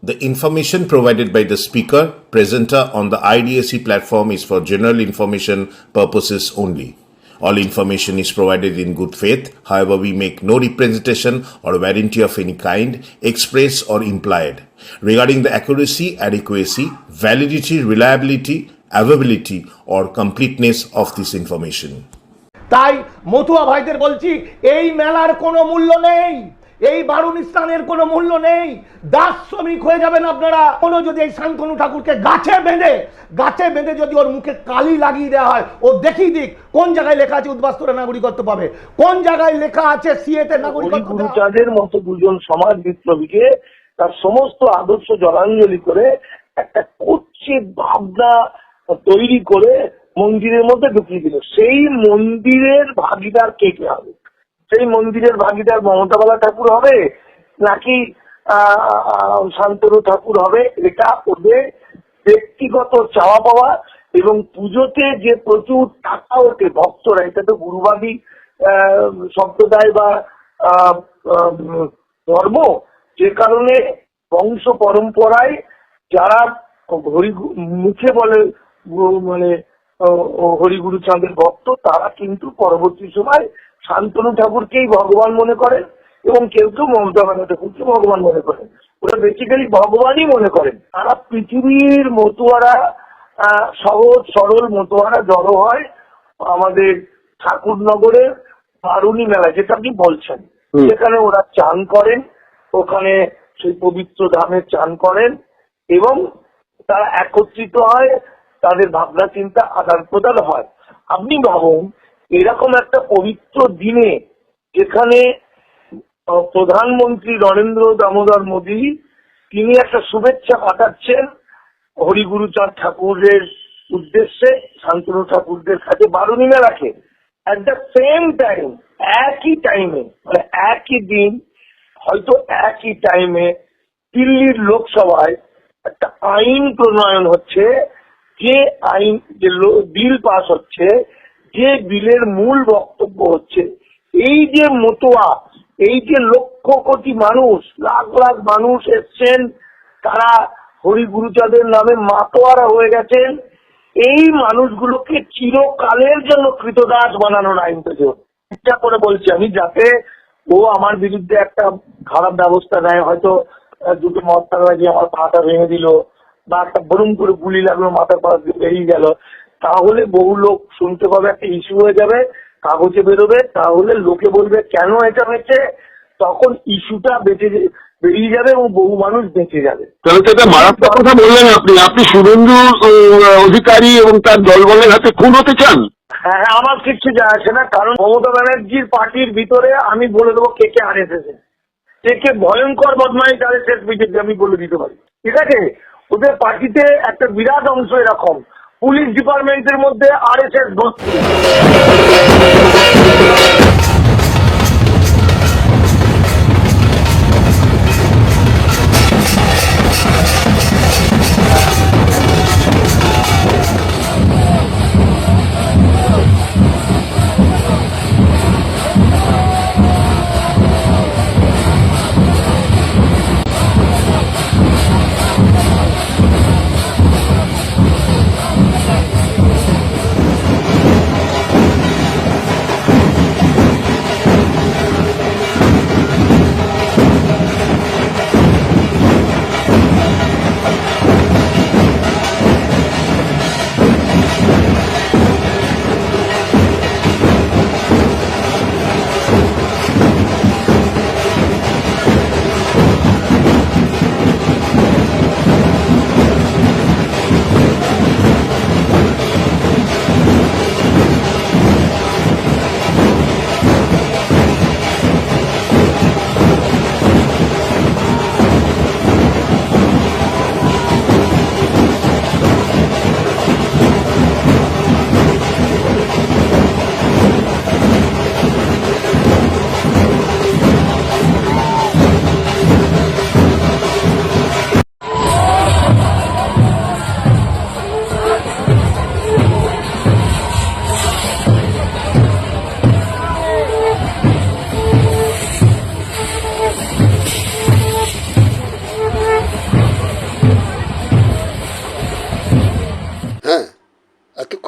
The information provided by the speaker, presenter on the IDSC platform is for general information purposes only. All information is provided in good faith. However, we make no representation or warranty of any kind, express or implied, regarding the accuracy, adequacy, validity, reliability, availability or completeness of this information. তাই মতুয়া ভাইদের বলছি, এই মেলার কোনো মূল্য নেই, এই বারুণ স্থানের কোনো মূল্য নেই। দাস শ্রমিক হয়ে যাবেন আপনারা। কোনো যদি এই শান্তনু ঠাকুরকে গাছে বেঁধে যদি ওর মুখে কালি লাগিয়ে দেওয়া হয়, ও দেখিয়ে দিক কোন জায়গায় লেখা আছে উদ্বাস্তুরা নাগরিকত্ব পাবে, কোন জায়গায় লেখা আছে সিএতে নাগরিকত্ব। গুরুচাঁদের মতো দুজন সমাজ বিপ্লবীকে তার সমস্ত আদর্শ জলাঞ্জলি করে একটা কুৎসিত ভাবনা তৈরি করে মন্দিরের মধ্যে ঢুকিয়ে দিল। সেই মন্দিরের ভাগিদার কে কে হবে? সেই মন্দিরের ভাগিদার মমতা বালা ঠাকুর হবে নাকি শান্তনু ঠাকুর হবে? এটা ওদের ব্যক্তিগত চাওয়া পাওয়া। এবং পুজোতে যে প্রচুর টাকা ওঠে ভক্তরা, এটা তো গুরুবাদী সম্প্রদায় বা ধর্ম, যে কারণে বংশ পরম্পরায় যারা মুখে বলে মানে হরিগুরু চাঁদের ভক্ত, তারা কিন্তু পরবর্তী সময় শান্তনু ঠাকুরকেই ভগবান মনে করেন এবং কেউ কেউ মমতা বালা ঠাকুরকে ভগবান মনে করেন। ওরা বেসিক্যালি ভগবানই মনে করেন। তারা পৃথিবীর মতুয়ারা, সহজ সরল মতুয়ারা জড়ো হয় আমাদের ঠাকুরনগরের বারুণী মেলা, যেটা আপনি বলছেন, সেখানে ওরা চান করেন, ওখানে সেই পবিত্র ধামে চান করেন এবং তারা একত্রিত হয়, তাদের ভাবনা চিন্তা আদান প্রদান হয়। আপনি ভাবুন, এরকম একটা পবিত্র দিনে যেখানে প্রধানমন্ত্রী নরেন্দ্র দামোদর মোদী তিনি একটা শুভেচ্ছা পাঠাচ্ছেন হরিগুরুচাঁদ ঠাকুরের উদ্দেশ্যে শান্তনু ঠাকুরদের কাছে বারুণী মেলাকে, অ্যাট দ্য সেম টাইম, একই টাইমে, মানে একই দিন, হয়তো একই টাইমে দিল্লির লোকসভায় একটা আইন প্রণয়ন হচ্ছে, যে আইন, যে বিল পাস হচ্ছে, যে বিলের মূল বক্তব্য হচ্ছে এই যে মতুয়া, এই যে লক্ষ কোটি মানুষ, লাখ লাখ মানুষ এসছেন, তারা হরিগুরুচাঁদের নামে মাতোয়ারা হয়ে গেছেন, এই মানুষগুলোকে চিরকালের জন্য কৃতদাস বানানোর আইন তৈরি হচ্ছে। ইচ্ছা করে বলছি আমি, যাতে ও আমার বিরুদ্ধে একটা খারাপ ব্যবস্থা নেয়, হয়তো দুটো মদ লাগিয়ে আমার পাটা ভেঙে দিল বা একটা বরুম করে গুলি লাগলো, মাথার পা বেরিয়ে গেল, তাহলে বহু লোক শুনতে পাবে, একটা ইস্যু হয়ে যাবে, কাগজে বেরোবে, তাহলে লোকে বলবে কেন এটা হয়েছে, তখন ইস্যুটা বেরিয়ে যাবে এবং বহু মানুষ বেঁচে যাবে। তাহলে তো এটা মারাত্মক কথা বললেন আপনি শুভেন্দু অধিকারী এবং তার দলবলের হাতে খুন হতে চান? হ্যাঁ, আমার কিচ্ছু যায় আসে না, কারণ মমতা ব্যানার্জির পার্টির ভিতরে আমি বলে দেবো কে কে আরএসএস, কে কে ভয়ঙ্কর বদমাইশ আরএসএস বিজেপি, আমি বলে দিতে পারি। ঠিক আছে, ওদের পার্টিতে একটা বিরাট অংশ এরকম, পুলিশ ডিপার্টমেন্টের মধ্যে আরএসএস ভর্তি।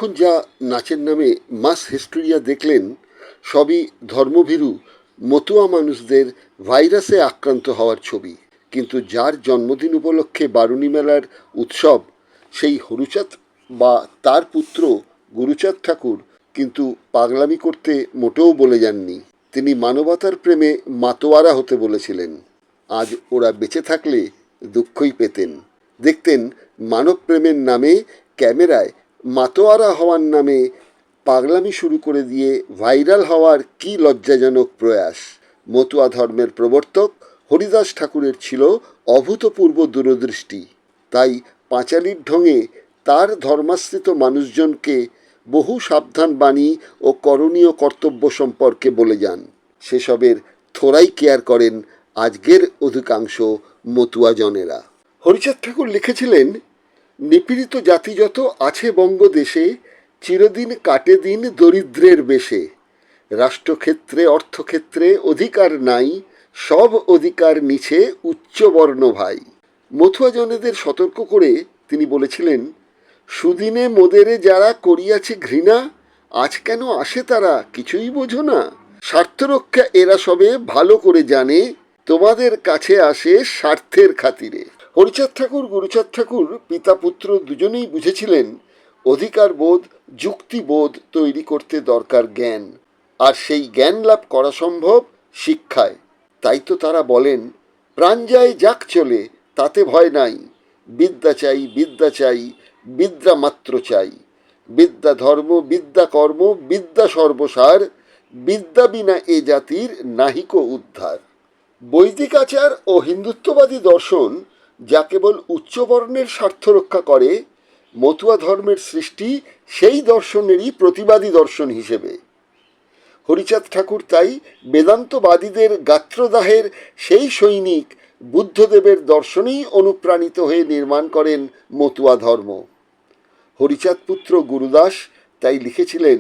এতক্ষণ যা নাচের নামে মাস হিস্টেরিয়া দেখলেন, সবই ধর্মভীরু মতুয়া মানুষদের ভাইরাসে আক্রান্ত হওয়ার ছবি। কিন্তু যার জন্মদিন উপলক্ষে বারুণী মেলার উৎসব, সেই হরুচাঁদ বা তার পুত্র গুরুচাঁদ ঠাকুর কিন্তু পাগলামি করতে মোটেও বলে যাননি। তিনি মানবতার প্রেমে মাতোয়ারা হতে বলেছিলেন। আজ ওরা বেঁচে থাকলে দুঃখই পেতেন। দেখতেন মানব প্রেমের নামে ক্যামেরায় মাতোয়ারা হওয়ার নামে পাগলামি শুরু করে দিয়ে ভাইরাল হওয়ার কি লজ্জাজনক প্রয়াস। মতুয়া ধর্মের প্রবর্তক হরিদাস ঠাকুরের ছিল অভূতপূর্ব দূরদৃষ্টি। তাই পাঁচালির ঢঙে তার ধর্মাশ্রিত মানুষজনকে বহু সাবধান বাণী ও করণীয় কর্তব্য সম্পর্কে বলে যান। সেসবের থোড়াই কেয়ার করেন আজকের অধিকাংশ মতুয়াজনেরা। হরিচাঁদ ঠাকুর লিখেছিলেন, নিপীড়িত জাতি যত আছে বঙ্গদেশে, চিরদিন কাটে দিন দরিদ্রের বেশে। রাষ্ট্রক্ষেত্রে অর্থক্ষেত্রে অধিকার নাই, সব অধিকার নিছে উচ্চবর্ণ ভাই। মতুয়াজনেদের সতর্ক করে তিনি বলেছিলেন, সুদিনে মোদেরে যারা করিয়াছে ঘৃণা, আজ কেন আসে তারা কিছুই বোঝো না। স্বার্থরক্ষা এরা সবে ভালো করে জানে, তোমাদের কাছে আসে স্বার্থের খাতিরে। হরিচাঁদ ঠাকুর গুরুচাঁদ ঠাকুর পিতা পুত্র দুজনেই বুঝেছিলেন অধিকার বোধ যুক্তিবোধ তৈরি করতে দরকার জ্ঞান, আর সেই জ্ঞান লাভ করা সম্ভব শিক্ষায়। তাই তো তারা বলেন, প্রাণ যায় যাক চলে তাতে ভয় নাই, বিদ্যা চাই বিদ্যা চাই বিদ্যা মাত্র চাই। বিদ্যা ধর্ম বিদ্যা কর্ম বিদ্যা সর্বসার, বিদ্যা বিনা এ জাতির নাহিক উদ্ধার। বৈদিক আচার ও হিন্দুত্ববাদী দর্শন যা কেবল উচ্চবর্ণের স্বার্থ রক্ষা করে, মতুয়া ধর্মের সৃষ্টি সেই দর্শনেরই প্রতিবাদী দর্শন হিসেবে। হরিচাঁদ ঠাকুর তাই বেদান্তবাদীদের গাত্রদাহের সেই সৈনিক বুদ্ধদেবের দর্শনেই অনুপ্রাণিত হয়ে নির্মাণ করেন মতুয়া ধর্ম। হরিচাঁদ পুত্র গুরুদাস তাই লিখেছিলেন,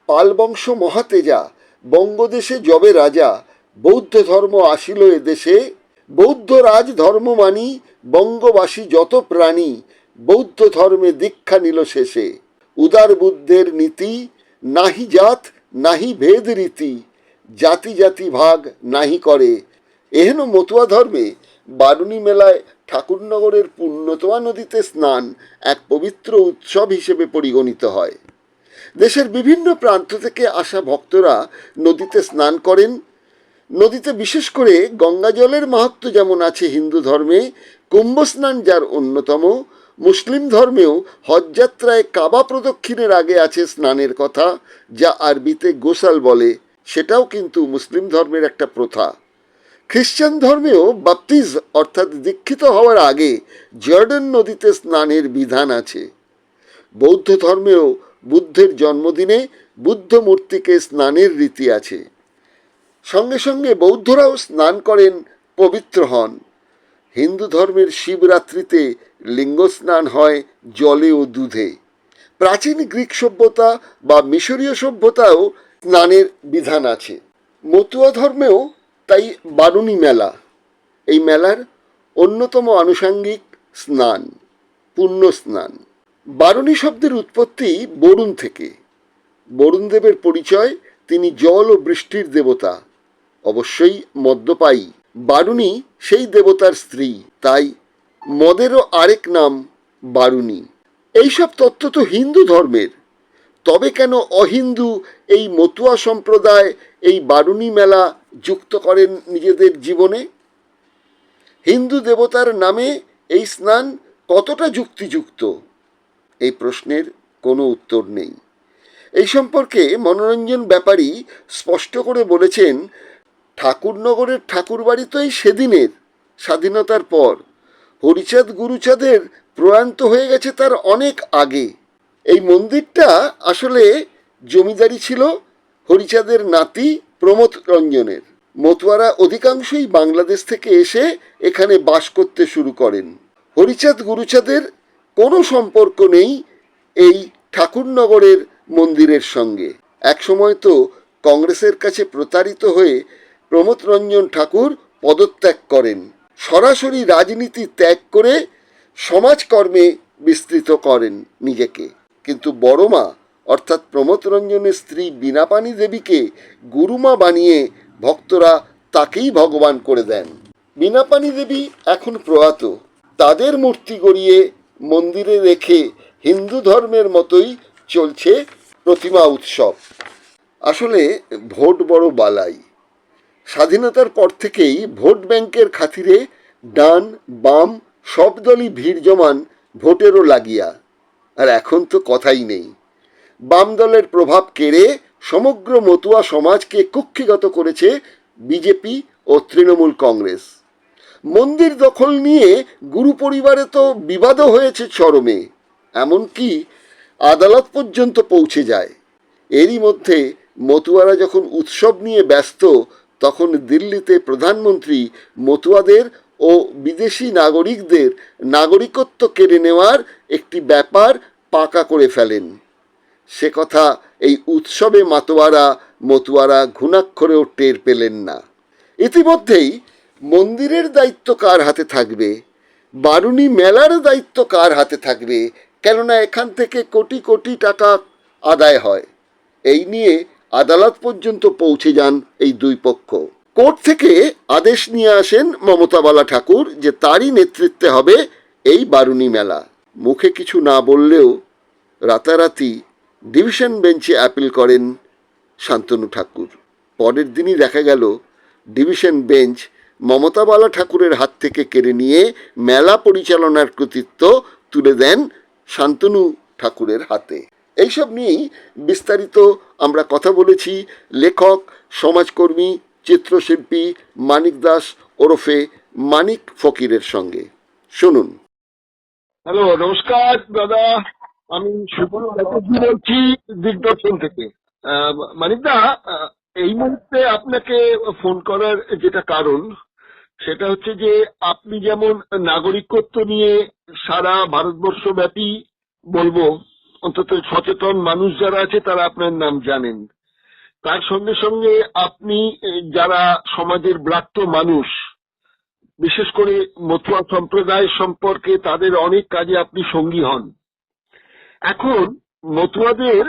পালবংশ মহাতেজা বঙ্গদেশে যবে রাজা, বৌদ্ধ ধর্ম আসিল এ দেশে। বৌদ্ধ রাজ ধর্ম মানি বঙ্গবাসী যত প্রাণী, বৌদ্ধ ধর্মে দীক্ষা নিল শেষে। উদার বুদ্ধের নীতি, নাহি জাত নাহি ভেদ রীতি, জাতি জাতি ভাগ নাহি করে। এহেন মতুয়া ধর্মে বারুণী মেলায় ঠাকুরনগরের পুণ্যতোয়া নদীতে স্নান এক পবিত্র উৎসব হিসেবে পরিগণিত হয়। দেশের বিভিন্ন প্রান্ত থেকে আসা ভক্তরা নদীতে স্নান করেন। নদীতে বিশেষ করে গঙ্গা জলের মাহাত্ম্য যেমন আছে হিন্দু ধর্মে, কুম্ভ স্নান যার অন্যতম, মুসলিম ধর্মেও হজযাত্রায় কাবা প্রদক্ষিণের আগে আছে স্নানের কথা, যা আরবিতে গোসাল বলে। সেটাও কিন্তু মুসলিম ধর্মের একটা প্রথা। খ্রিস্টান ধর্মেও বাপ্তিজ অর্থাৎ দীক্ষিত হওয়ার আগে জর্ডান নদীতে স্নানের বিধান আছে। বৌদ্ধ ধর্মেও বুদ্ধের জন্মদিনে বুদ্ধ মূর্তিকে স্নানের রীতি আছে। সঙ্গে সঙ্গে বৌদ্ধরাও স্নান করেন, পবিত্র হন। হিন্দু ধর্মের শিবরাত্রিতে লিঙ্গ স্নান হয় জলে ও দুধে। প্রাচীন গ্রিক সভ্যতা বা মিশরীয় সভ্যতাও স্নানের বিধান আছে। মতুয়া ধর্মেও তাই বারুণী মেলা, এই মেলার অন্যতম আনুষাঙ্গিক স্নান, পুণ্য স্নান। বারুণী শব্দের উৎপত্তি বরুণ থেকে। বরুণ দেবের পরিচয়, তিনি জল ও বৃষ্টির দেবতা, অবশ্যই মদ্যপায়ী। বারুণী সেই দেবতার স্ত্রী, তাই মদেরও আরেক নাম বারুণী। এইসব তত্ত্ব তো হিন্দু ধর্মের, তবে কেন অহিন্দু এই মতুয়া সম্প্রদায় এই বারুণী মেলা যুক্ত করেন নিজেদের জীবনে? হিন্দু দেবতার নামে এই স্নান কতটা যুক্তিযুক্ত? এই প্রশ্নের কোনো উত্তর নেই। এই সম্পর্কে মনোরঞ্জন ব্যাপারী স্পষ্ট করে বলেছেন, ঠাকুরনগরের ঠাকুরবাড়ি তো এই সেদিনের, স্বাধীনতার পর। হরিচাঁদ গুরুচাঁদের প্রয়ান্ত হয়ে গেছে তার অনেক আগে। এই মন্দিরটা আসলে জমিদারি ছিল হরিচাঁদের নাতি প্রমথ রঞ্জনের। মতুয়ারা অধিকাংশই বাংলাদেশ থেকে এসে এখানে বাস করতে শুরু করেন। হরিচাঁদ গুরুচাঁদের কোনো সম্পর্ক নেই এই ঠাকুরনগরের মন্দিরের সঙ্গে। একসময় তো কংগ্রেসের কাছে প্রতারিত হয়ে প্রমথ রঞ্জন ঠাকুর পদত্যাগ করেন, সরাসরি রাজনীতি ত্যাগ করে সমাজকর্মে বিস্তৃত করেন নিজেকে। কিন্তু বড়মা অর্থাৎ প্রমথ রঞ্জনের স্ত্রী বীণাপাণি দেবীকে গুরুমা বানিয়ে ভক্তরা তাকেই ভগবান করে দেন। বীণাপাণি দেবী এখন প্রয়াত, তাদের মূর্তি গড়িয়ে মন্দিরে রেখে হিন্দু ধর্মের মতোই চলছে প্রতিমা উৎসব। আসলে ভোট বড় বালাই। স্বাধীনতার পর থেকেই ভোট ব্যাংকের খাতিরে ডান বাম সব দলই ভিড় জমান ভোটেরও লাগিয়া, আর এখন তো কথাই নেই। বাম দলের প্রভাব কেড়ে সমগ্র মতুয়া সমাজকে কুক্ষিগত করেছে বিজেপি ও তৃণমূল কংগ্রেস। মন্দির দখল নিয়ে গুরু পরিবারে তো বিবাদও হয়েছে চরমে, এমনকি আদালত পর্যন্ত পৌঁছে যায়। এরই মধ্যে মতুয়ারা যখন উৎসব নিয়ে ব্যস্ত, তখন দিল্লিতে প্রধানমন্ত্রী মতুয়াদের ও বিদেশি নাগরিকদের নাগরিকত্ব কেড়ে নেওয়ার একটি ব্যাপার পাকা করে ফেলেন। সে কথা এই উৎসবে মতুয়ারা ঘুণাক্ষরেও টের পেলেন না। ইতিমধ্যেই মন্দিরের দায়িত্ব কার হাতে থাকবে, বারুণী মেলার দায়িত্ব কার হাতে থাকবে, কেননা এখান থেকে কোটি কোটি টাকা আদায় হয়, এই নিয়ে আদালত পর্যন্ত পৌঁছে যান এই দুই পক্ষ। কোর্ট থেকে আদেশ নিয়ে আসেন মমতা বালা ঠাকুর যে তারই নেতৃত্বে হবে এই বারুণী মেলা। মুখে কিছু না বললেও রাতারাতি ডিভিশন বেঞ্চে অ্যাপিল করেন শান্তনু ঠাকুর। পরের দিনই দেখা গেল ডিভিশন বেঞ্চ মমতা বালা ঠাকুরের হাত থেকে কেড়ে নিয়ে মেলা পরিচালনার কৃতিত্ব তুলে দেন শান্তনু ঠাকুরের হাতে। এইসব নিয়েই বিস্তারিত আমরা কথা বলেছি লেখক, সমাজকর্মী, চিত্রশিল্পী মানিক দাস ওরফে মানিক ফকিরের সঙ্গে। শুনুন। হ্যালো, নমস্কার দাদা, আমি সুপর্ণ বলছি দিগদর্শন থেকে। মানিক দা, এই মুহূর্তে আপনাকে ফোন করার যেটা কারণ, সেটা হচ্ছে যে আপনি যেমন নাগরিকত্ব নিয়ে সারা ভারতবর্ষ ব্যাপী বলবো অন্তত সচেতন মানুষ যারা আছে তারা আপনার নাম জানেন, তার সঙ্গে সঙ্গে আপনি যারা সমাজের ব্রাত্য মানুষ, বিশেষ করে মতুয়া সম্প্রদায় সম্পর্কে তাদের অনেক কাজে আপনি সঙ্গী হন। এখন মতুয়াদের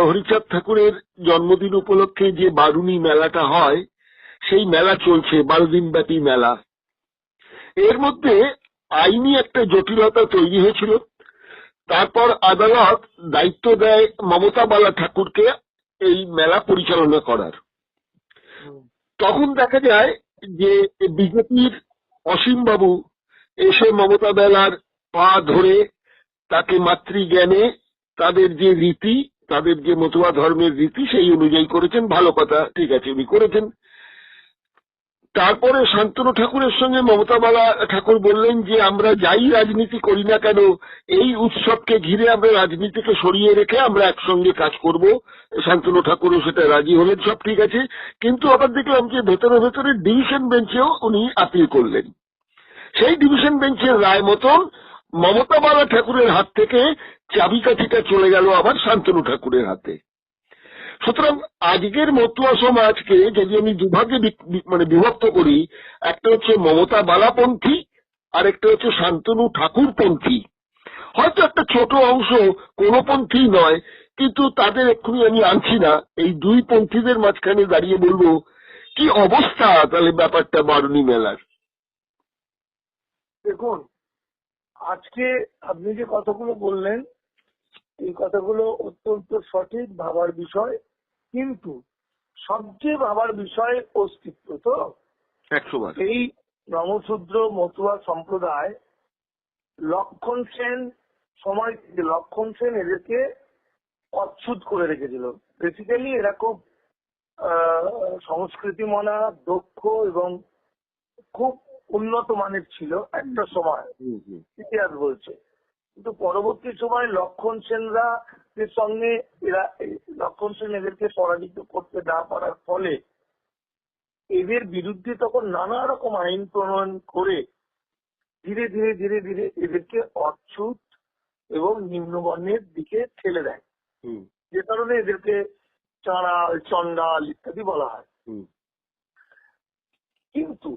হরিচাঁদ ঠাকুরের জন্মদিন উপলক্ষে যে বারুণী মেলাটা হয়, সেই মেলা চলছে 12 দিন ব্যাপী মেলা। এর মধ্যে আইনি একটা জটিলতা তৈরি হয়েছিল। তারপর আদালত দায়িত্ব দেয় মমতা বালা ঠাকুরকে এই মেলা পরিচালনা করার। তখন দেখা যায় যে বিজেপির অসীম বাবু এসে মমতা বেলার পা ধরে তাকে মাতৃজ্ঞানে তাদের যে রীতি, তাদের যে মতুয়া ধর্মের রীতি সেই অনুযায়ী করেছেন। ভালো কথা, ঠিক আছে, উনি করেছেন। তারপরে শান্তনু ঠাকুরের সঙ্গে মমতা বালা ঠাকুর বললেন যে আমরা যাই রাজনীতি করি না কেন, এই উৎসবকে ঘিরে আমরা রাজনীতিকে সরিয়ে রেখে আমরা একসঙ্গে কাজ করব। শান্তনু ঠাকুরও সেটা রাজি হলেন, সব ঠিক আছে। কিন্তু আবার দেখলাম যে ভেতরে ভেতরে ডিভিশন বেঞ্চেও উনি আপিল করলেন। সেই ডিভিশন বেঞ্চের রায় মতন মমতা বালা ঠাকুরের হাত থেকে চাবিকাঠিটা চলে গেল আবার শান্তনু ঠাকুরের হাতে। সুতরাং আজকের মতুয়া সমাজকে যদি আমি দুভাগে বিভক্ত করি, একটা হচ্ছে মমতা বালাপন্থী আর একটা হচ্ছে শান্তনু ঠাকুরপন্থী। হয়তো একটা ছোট অংশ কোনো পন্থী নয়, কিন্তু তাদের এক্ষুনি আমি আনছি না। এই দুই পন্থীদের মাঝখানে দাঁড়িয়ে বলবো কি অবস্থা তাহলে ব্যাপারটা বারুণী মেলার। দেখুন, আজকে আপনি যে কথাগুলো বললেন এই কথাগুলো অত্যন্ত সঠিক, ভাবার বিষয়। কিন্তু সবচেয়ে ভাবার বিষয় অস্তিত্ব। তো 100বার এই নমশূদ্র মতুয়া সম্প্রদায় লক্ষণ সেন সময় থেকে লক্ষণ সেন এদেরকে অচ্ছুত করে রেখেছিল। বেসিক্যালি এরা খুব সংস্কৃতি মনা, দক্ষ এবং খুব উন্নত মানের ছিল একটা সময়, ইতিহাস বলছে। কিন্তু পরবর্তী সময় লক্ষণ সেনরা এর সঙ্গে লক্ষণ সেন এদেরকে পরাজিত করতে না পারার ফলে এদের বিরুদ্ধে তখন নানা রকম আইন প্রণয়ন করে ধীরে ধীরে ধীরে ধীরে এদেরকে অচ্ছুত এবং নিম্নবর্ণের দিকে ঠেলে দেয়, যে কারণে এদেরকে চাঁড়াল, চন্ডাল ইত্যাদি বলা হয়। কিন্তু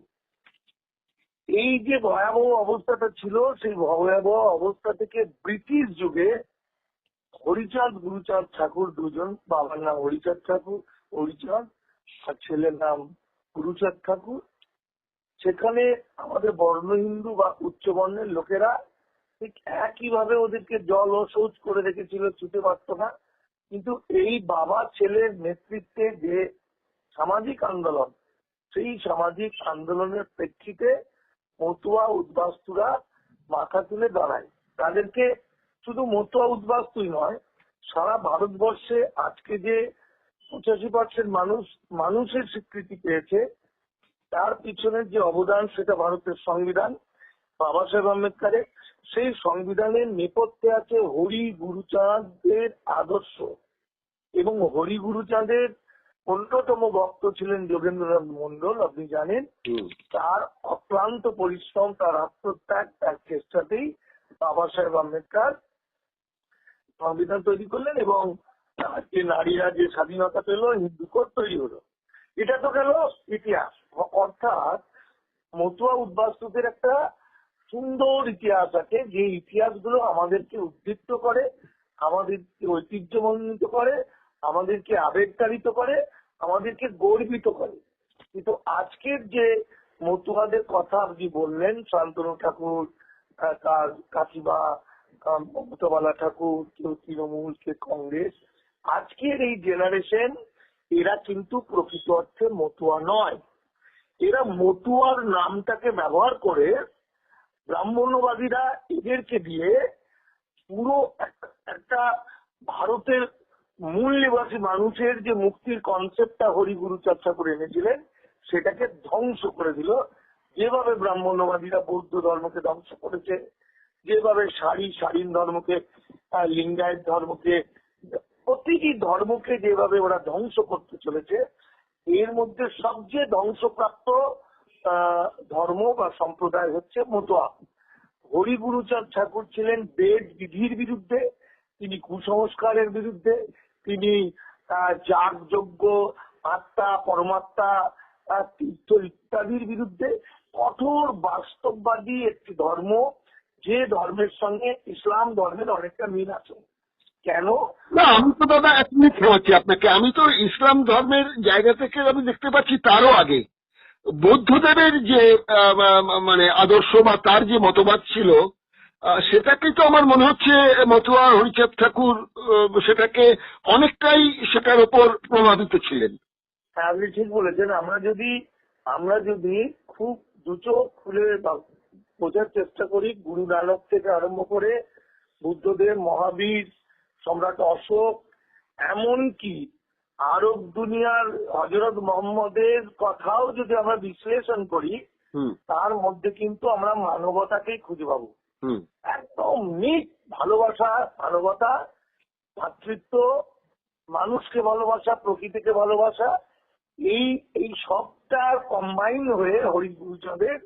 এই যে ভয়াবহ অবস্থাটা ছিল, সেই ভয়াবহ অবস্থা থেকে ব্রিটিশ যুগে হরিচাঁদ গুরুচাঁদ ঠাকুর দুজন, বাবার নাম হরিচাঁদ ঠাকুর হরিচাঁদ আর ছেলের নাম গুরুচাঁদ ঠাকুর। সেখানে আমাদের বর্ণ হিন্দু বা উচ্চ বর্ণের লোকেরা ঠিক একইভাবে ওদেরকে জল ও শৌচ করে রেখেছিল, ছুটে পারত না। কিন্তু এই বাবা ছেলের নেতৃত্বে যে সামাজিক আন্দোলন, সেই সামাজিক আন্দোলনের প্রেক্ষিতে মতুয়া উদ্বাস্তুরা মাথা তুলে দাঁড়ায়। তাদেরকে শুধু মতুয়া উদ্বাস্তুই নয়, সারা ভারতবর্ষে আজকে যে 85% মানুষের স্বীকৃতি পেয়েছে, তার পিছনের যে অবদান সেটা ভারতের সংবিধান, বাবা সাহেব আম্বেদকরের। সেই সংবিধানের নেপথ্যে আছে হরি গুরুচাঁদের আদর্শ, এবং হরি গুরুচাঁদের অন্যতম ভক্ত ছিলেন যোগেন্দ্রনাথ মন্ডল, আপনি জানেন। তার অক্লান্ত পরিশ্রম, তার আত্মত্যাগ, তার চেষ্টাতেই বাবা সাহেব আম্বেদকর সংবিধান তৈরি করলেন এবং যে নারীরা যে স্বাধীনতা পেল, হিন্দু কোড তৈরি হলো। এটা তো গেল ইতিহাস। অর্থাৎ মতুয়া উদ্বাস্তুদের একটা সুন্দর ইতিহাস আছে, যে ইতিহাসগুলো আমাদেরকে উদ্দীপ্ত করে, আমাদেরকে ঐতিহ্যমণ্ডিত করে, আমাদেরকে আবেগতাড়িত করে, আমাদেরকে গর্বিত করে। কিন্তু আজকের যে মতুয়াদের কথা আপনি বললেন, শান্তনু ঠাকুর, তার কাকিমা মমতাবালা ঠাকুর, কেউ তৃণমূল, কে কংগ্রেস, আজকের এই জেনারেশন এরা কিন্তু প্রকৃত অর্থে মতুয়া নয়। এরা মতুয়ার নামটাকে ব্যবহার করে ব্রাহ্মণ্যবাদীরা এদেরকে দিয়ে পুরো একটা ভারতের মূল নিবাসী মানুষের যে মুক্তির কনসেপ্টটা হরিগুরু চর্চা করে এনেছিলেন, সেটাকে ধ্বংস করে দিল। যেভাবে ব্রাহ্মণ্যবাদীরা বৌদ্ধ ধর্মকে ধ্বংস করেছে, যেভাবে স্বাধীন ধর্মকে, লিঙ্গায়ত ধর্মকে, প্রতিটি ধর্মকে যেভাবে ওরা ধ্বংস করতে চলেছে, এর মধ্যে সবচেয়ে ধ্বংসপ্রাপ্ত ধর্ম বা সম্প্রদায় হচ্ছে মতুয়া। হরিগুরুচাঁদ ঠাকুর ছিলেন বেদ বিধির বিরুদ্ধে, তিনি কুসংস্কারের বিরুদ্ধে, তিনি যাগযজ্ঞ, আত্মা পরমাত্মা, তীর্থ ইত্যাদির বিরুদ্ধে। কঠোর বাস্তববাদী একটি ধর্ম, যে ধর্মের সঙ্গে ইসলাম ধর্মের অনেকটা মিল আছে। কেন না, আমি তো দাদা এক মিনিট থামাচ্ছি আপনাকে। আমি তো ইসলাম ধর্মের জায়গা থেকে আমি দেখতে পাচ্ছি তারও আগে বৌদ্ধদেবের যে মানে আদর্শ বা তার যে মতবাদ ছিল, সেটাকে তো আমার মনে হচ্ছে মতুয়া হরিচাঁদ ঠাকুর সেটাকে অনেকটাই সেটার উপর প্রভাবিত ছিলেন। হ্যাঁ, আপনি ঠিক বলেছেন। আমরা যদি খুব দুচোখ খুলে বোঝার চেষ্টা করি, গুরু নানক থেকে আরম্ভ করে বুদ্ধদেব, মহাবীর, সম্রাট অশোক, এমনকি আরব দুনিয়ার হযরত মুহাম্মদের কথাও যদি আমরা বিশ্লেষণ করি, তার মধ্যে কিন্তু আমরা মানবতাকেই খুঁজে পাবো। একদম নিট ভালোবাসা, মানবতা, ভাতৃত্ব, মানুষকে ভালোবাসা, প্রকৃতিকে ভালোবাসা, এই সবটা কম্বাইন হয়ে হরিগুরুচাঁদের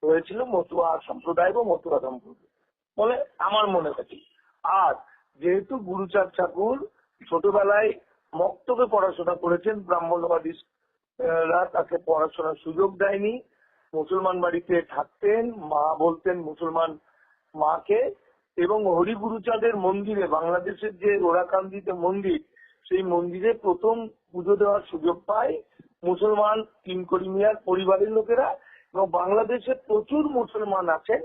হয়েছিল মতুয়া সম্প্রদায় বা মতুয়া সম্প্রদায় বলে আমার মনে হয়। আর যেহেতু গুরুচাঁদ ঠাকুর ছোটবেলায় মক্তবে পড়াশোনা করেছেন, ব্রাহ্মণ্যবাদীরা তাকে পড়াশোনার সুযোগ দেয়নি, মুসলমান বাড়িতে থাকতেন, মা বলতেন মুসলমান মাকে, এবং হরিগুরুচাঁদের মন্দিরে, বাংলাদেশের যে ওরাকান্দিতে মন্দির, সেই মন্দিরে প্রথম পুজো দেওয়ার সুযোগ পায় মুসলমান কিঙ্করি মিয়ার পরিবারের লোকেরা। এবং বাংলাদেশে প্রচুর মুসলমান আছেন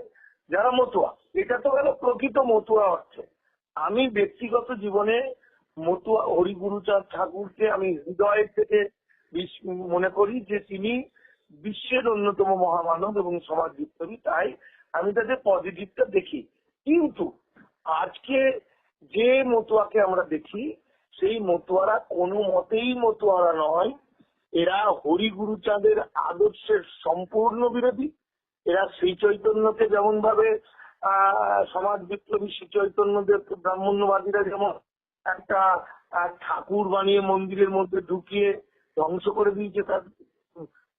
যারা মতুয়া। এটা তো গেল প্রকৃত মতুয়া অর্থে। আমি ব্যক্তিগত জীবনে মতুয়া হরিগুরুচাঁদ ঠাকুরকে আমি হৃদয়ের থেকে মনে করি যে তিনি বিশ্বের অন্যতম মহামানব এবং সমাজ বিপ্লবী, তাই আমি তাদের পজিটিভটা দেখি। কিন্তু আজকে যে মতুয়াকে আমরা দেখি, সেই মতুয়ারা কোনো মতেই মতুয়ারা নয়। এরা হরিগুরুচাঁদের আদর্শের সম্পূর্ণ বিরোধী। এরা শ্রী চৈতন্যকে যেমন ভাবে সমাজ বিপ্লবী শ্রী চৈতন্যদেবকে ব্রাহ্মণ্যবাদীরা যেমন একটা ঠাকুর বানিয়ে মন্দিরের মধ্যে ঢুকিয়ে ধ্বংস করে দিয়েছে তার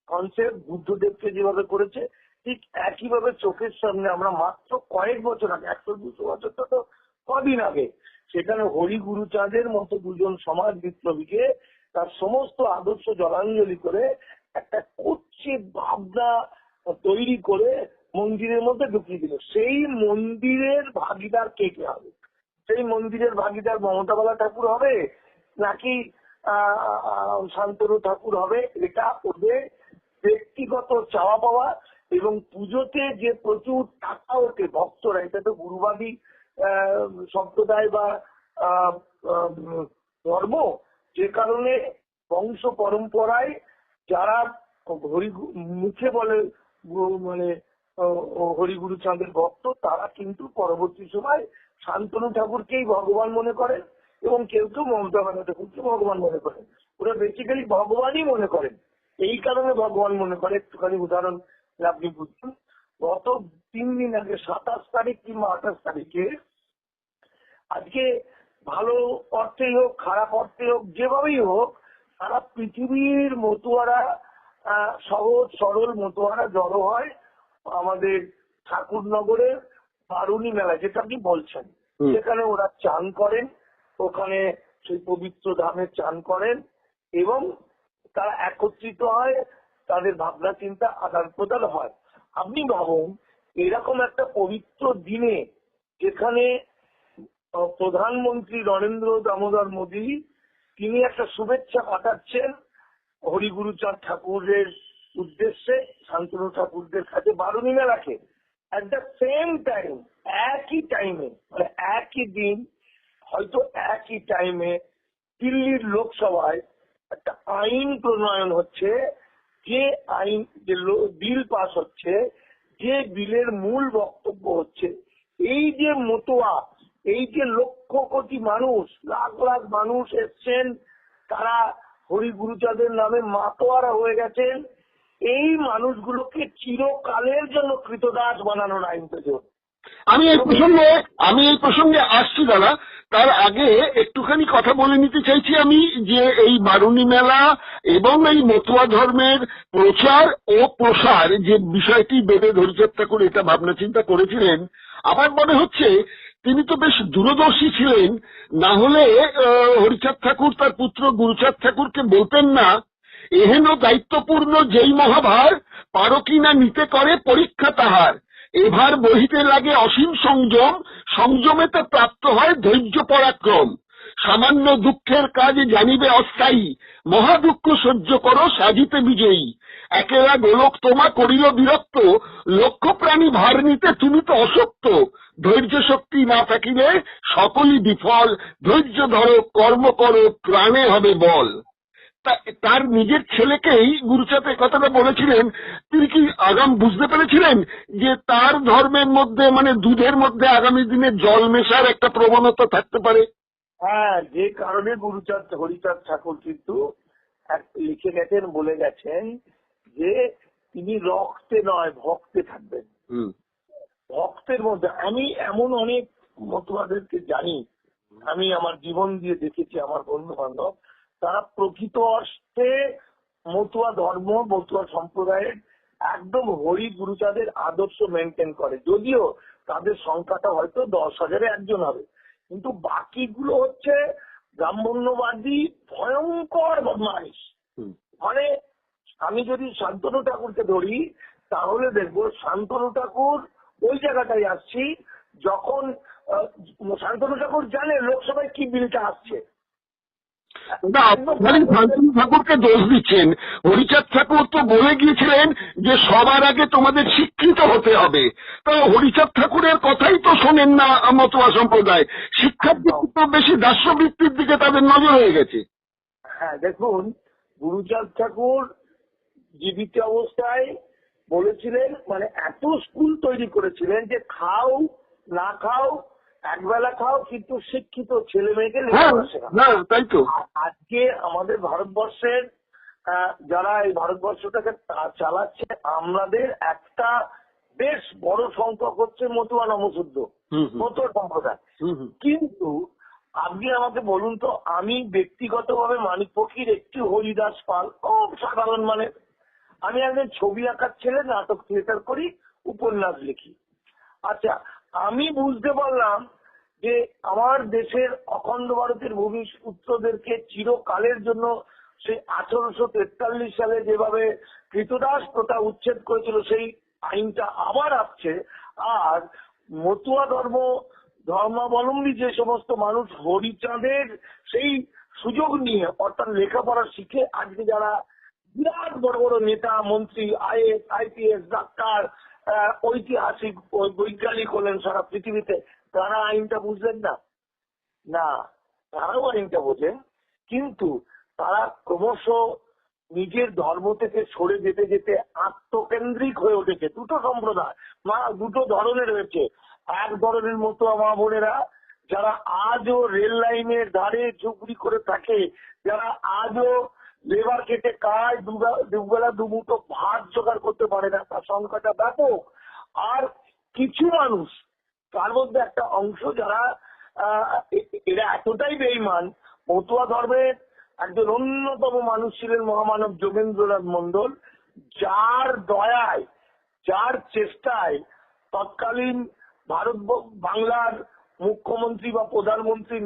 কনসেপ্ট, বুদ্ধদেবকে যেভাবে করেছে, ঠিক একইভাবে চোখের সামনে আমরা মাত্র কয়েক বছর আগে, 100-200 বছর তো কদিন আগে, সেখানে হরিগুরুচাঁদের মতো দুজন সমাজ বিপ্লবীকে তার সমস্ত আদর্শ জলাঞ্জলি করে একটা কুৎসিত ভাবনা তৈরি করে মন্দিরের মধ্যে ঢুকিয়ে দিল। সেই মন্দিরের ভাগিদার কে কে হবে? সেই মন্দিরের ভাগিদার মমতা বালা ঠাকুর হবে নাকি শান্তনু ঠাকুর হবে, এটা ওদের ব্যক্তিগত চাওয়া পাওয়া। এবং পুজোতে যে প্রচুর টাকা ওঠে ভক্তরা, এটা তো গুরুবাদী সম্প্রদায় বা ধর্ম, যে কারণে বংশ পরম্পরায় যারা মুখে বলে মানে হরিগুরু চাঁদের ভক্ত, তারা কিন্তু পরবর্তী সময় শান্তনু ঠাকুরকেই ভগবান মনে করেন এবং কেউ কেউ মমতা বালা ঠাকুরকে ভগবান মনে করেন। ওরা বেসিক্যালি ভগবানই মনে করেন। এই কারণে ভগবান মনে করে, একটুখানি উদাহরণ আপনি বুঝছেন। গত 3 দিন আগে 27 তারিখ কিংবা 28 তারিখে, আজকে ভালো অর্থেই হোক খারাপ অর্থে হোক যেভাবেই হোক, সারা পৃথিবীর মতুয়ারা, সহজ সরল মতুয়ারা জড়ো হয় আমাদের ঠাকুরনগরের বারুণী মেলা, যেটা আপনি বলছেন। সেখানে ওরা চান করেন, ওখানে সেই পবিত্র ধামে চান করেন এবং তারা একত্রিত হয়, তাদের ভাবনা চিন্তা আদান প্রদান হয়। আপনি ভাবুন, এরকম একটা পবিত্র দিনে যেখানে প্রধানমন্ত্রী নরেন্দ্র দামোদর মোদী তিনি একটা শুভেচ্ছা পাঠাচ্ছেন হরিগুরুচাঁদ ঠাকুরের উদ্দেশ্যে শান্তনু ঠাকুরদের কাছে বারুণী মেলাকে, অ্যাট দ্য সেম টাইম, একই টাইমে, মানে একই দিন, হয়তো একই টাইমে দিল্লির লোকসভায় একটা আইন প্রণয়ন হচ্ছে, যে আইন, যে বিল পাস হচ্ছে, যে বিলের মূল বক্তব্য হচ্ছে এই যে মতুয়া, এই যে লক্ষ কোটি মানুষ, লাখ লাখ মানুষ এসছেন, তারা হরিগুরুচাঁদের নামে মাতোয়ারা হয়ে গেছেন, এই মানুষগুলোকে চিরকালের জন্য কৃতদাস বানানোর আইন তৈরি হচ্ছে। আমি এই প্রসঙ্গে আসছি দাদা। তার আগে একটুখানি কথা বলে নিতে চাইছি আমি, যে এই বারুণী মেলা এবং এই মতুয়া ধর্মের প্রচার ও প্রসার যে বিষয়টি বেদে হরিচাঁদ ঠাকুর এটা ভাবনা চিন্তা করেছিলেন, আমার মনে হচ্ছে তিনি তো বেশ দূরদর্শী ছিলেন। না হলে হরিচাঁদ ঠাকুর তার পুত্র গুরুচাঁদ ঠাকুরকে বলতেন না, এহেন দায়িত্বপূর্ণ যেই মহাভার, পারো কিনা নিতে করে পরীক্ষা তাহার, এভার বহিতে লাগে অসীম সংযম, সংযমেতে প্রাপ্ত হয় ধৈর্য পরাক্রম, সামান্য দুঃখের কাজ জানিবে অস্থায়ী, মহা দুঃখ সহ্য করো সাজিতে বিজয়ী, একেলা গোলক তোমা করিল বিরক্ত, লক্ষ্য প্রাণী ভার নিতে তুমি তো অশক্ত, ধৈর্য শক্তি না থাকিলে সকলই বিফল, ধৈর্য ধরো কর্ম করো প্রাণে হবে বল। তার নিজের ছেলেকেই গুরুচাঁদ এই কথাটা বলেছিলেন। তিনি কি আগাম বুঝতে পেরেছিলেন যে তার ধর্মের মধ্যে, মানে দুধের মধ্যে আগামী দিনে জল মেশার একটা প্রবণতা থাকতে পারে? হ্যাঁ, যে কারণে হরিচাঁদ ঠাকুর কিন্তু লিখে গেছেন, বলে গেছেন যে তিনি রক্তে নয় ভক্তে থাকবেন। ভক্তের মধ্যে আমি এমন অনেক মতুয়াদেরকে জানি, আমি আমার জীবন দিয়ে দেখেছি, আমার বন্ধু বান্ধব, তারা প্রকৃত অর্থে মতুয়া ধর্ম, মতুয়া সম্প্রদায়ের একদম হরি গুরুচাঁদের আদর্শ মেনটেন করে। যদিও তাদের সংখ্যাটা হয়তো 10,000-এ একজন হবে, কিন্তু বাকিগুলো হচ্ছে ব্রাহ্মণ্যবাদী ভয়ঙ্কর বদমাইশ। মানে আমি যদি শান্তনু ঠাকুরকে ধরি, তাহলে দেখবো শান্তনু ঠাকুর ওই জায়গাটাই আসছি যখন শান্তনু ঠাকুর জানে লোকসভায় কি বিলটা আসছে। শান্তনু ঠাকুরকে দোষ দিচ্ছেন। হরিচাঁদ ঠাকুর তো বলে গিয়েছিলেন যে সবার আগে তোমাদের শিক্ষিত হতে হবে। তো হরিচাঁদ ঠাকুরের কথাই তো শোনেন না মতুয়া সম্প্রদায়। শিক্ষার দিকে তো বেশি দাস্যবৃত্তির দিকে তাদের নজর হয়ে গেছে। হ্যাঁ, দেখুন, গুরুচাঁদ ঠাকুর জীবিত অবস্থায় বলেছিলেন, মানে এত স্কুল তৈরি করেছিলেন যে খাও না খাও, একবেলা খাও, কিন্তু শিক্ষিত ছেলে মেয়েকে লেখাপড়া শেখাও। তাই তো আজকে আমাদের ভারতবর্ষের যারা এই ভারতবর্ষটাকে চালাচ্ছে, আমাদের একটা বেশ বড় সংখ্যক হচ্ছে মতুয়া নমশুদ্ধ, মতুয়া সম্প্রদায়। কিন্তু আপনি আমাকে বলুন তো, আমি ব্যক্তিগতভাবে মানিক পক্ষীর একটি হরিদাস পাল, খুব সাধারণ, মানে আমি একজন ছবি আঁকার ছেলে, নাটক থিয়েটার করি, উপন্যাস লিখি। আচ্ছা, আমি বুঝতে পারলাম যে আমার দেশের অখণ্ড ভারতের ভূমিপুত্রদেরকে চিরকালের জন্য সেই 1843 সালে যেভাবে কৃতদাস প্রথা উচ্ছেদ করেছিল, সেই আইনটা আবার আসছে। আর মতুয়া ধর্ম ধর্মাবলম্বী যে সমস্ত মানুষ হরিচাঁদের সেই সুযোগ নিয়ে অর্থাৎ লেখাপড়া শিখে আজকে যারা বিরাট বড় বড় নেতা মন্ত্রী আইএস আইপিএস ডাক্তার ঐতিহাসিক বৈজ্ঞানিক হলেন সারা পৃথিবীতে, তারা আইনটা বুঝলেন না? না, তারাও আইনটা বোঝেন, কিন্তু তারা ক্রমশ নিজের ধর্ম থেকে সরে যেতে যেতে আত্মকেন্দ্রিক হয়ে উঠেছে। দুটো সম্প্রদায় দুটো ধরনের রয়েছে। এক ধরনের মতো মা বোনেরা যারা আজও রেল লাইনের ধারে ঝুপড়ি করে থাকে, যারা আজও লেবার কেটে খায়, দুবেলা দুমুঠো ভাত জোগাড় করতে পারে না, তার সংখ্যাটা ব্যাপক। আর কিছু মানুষ, তার মধ্যে একটা অংশ যারা এরা এতটাই বেঈমান। মতুয়া ধর্মের একজন অন্যতম মানুষ ছিলেন মহামানব যোগেন্দ্রনাথ মন্ডল, যার দয়ায়, যার চেষ্টায় তৎকালীন বাংলার মুখ্যমন্ত্রী বা প্রধানমন্ত্রী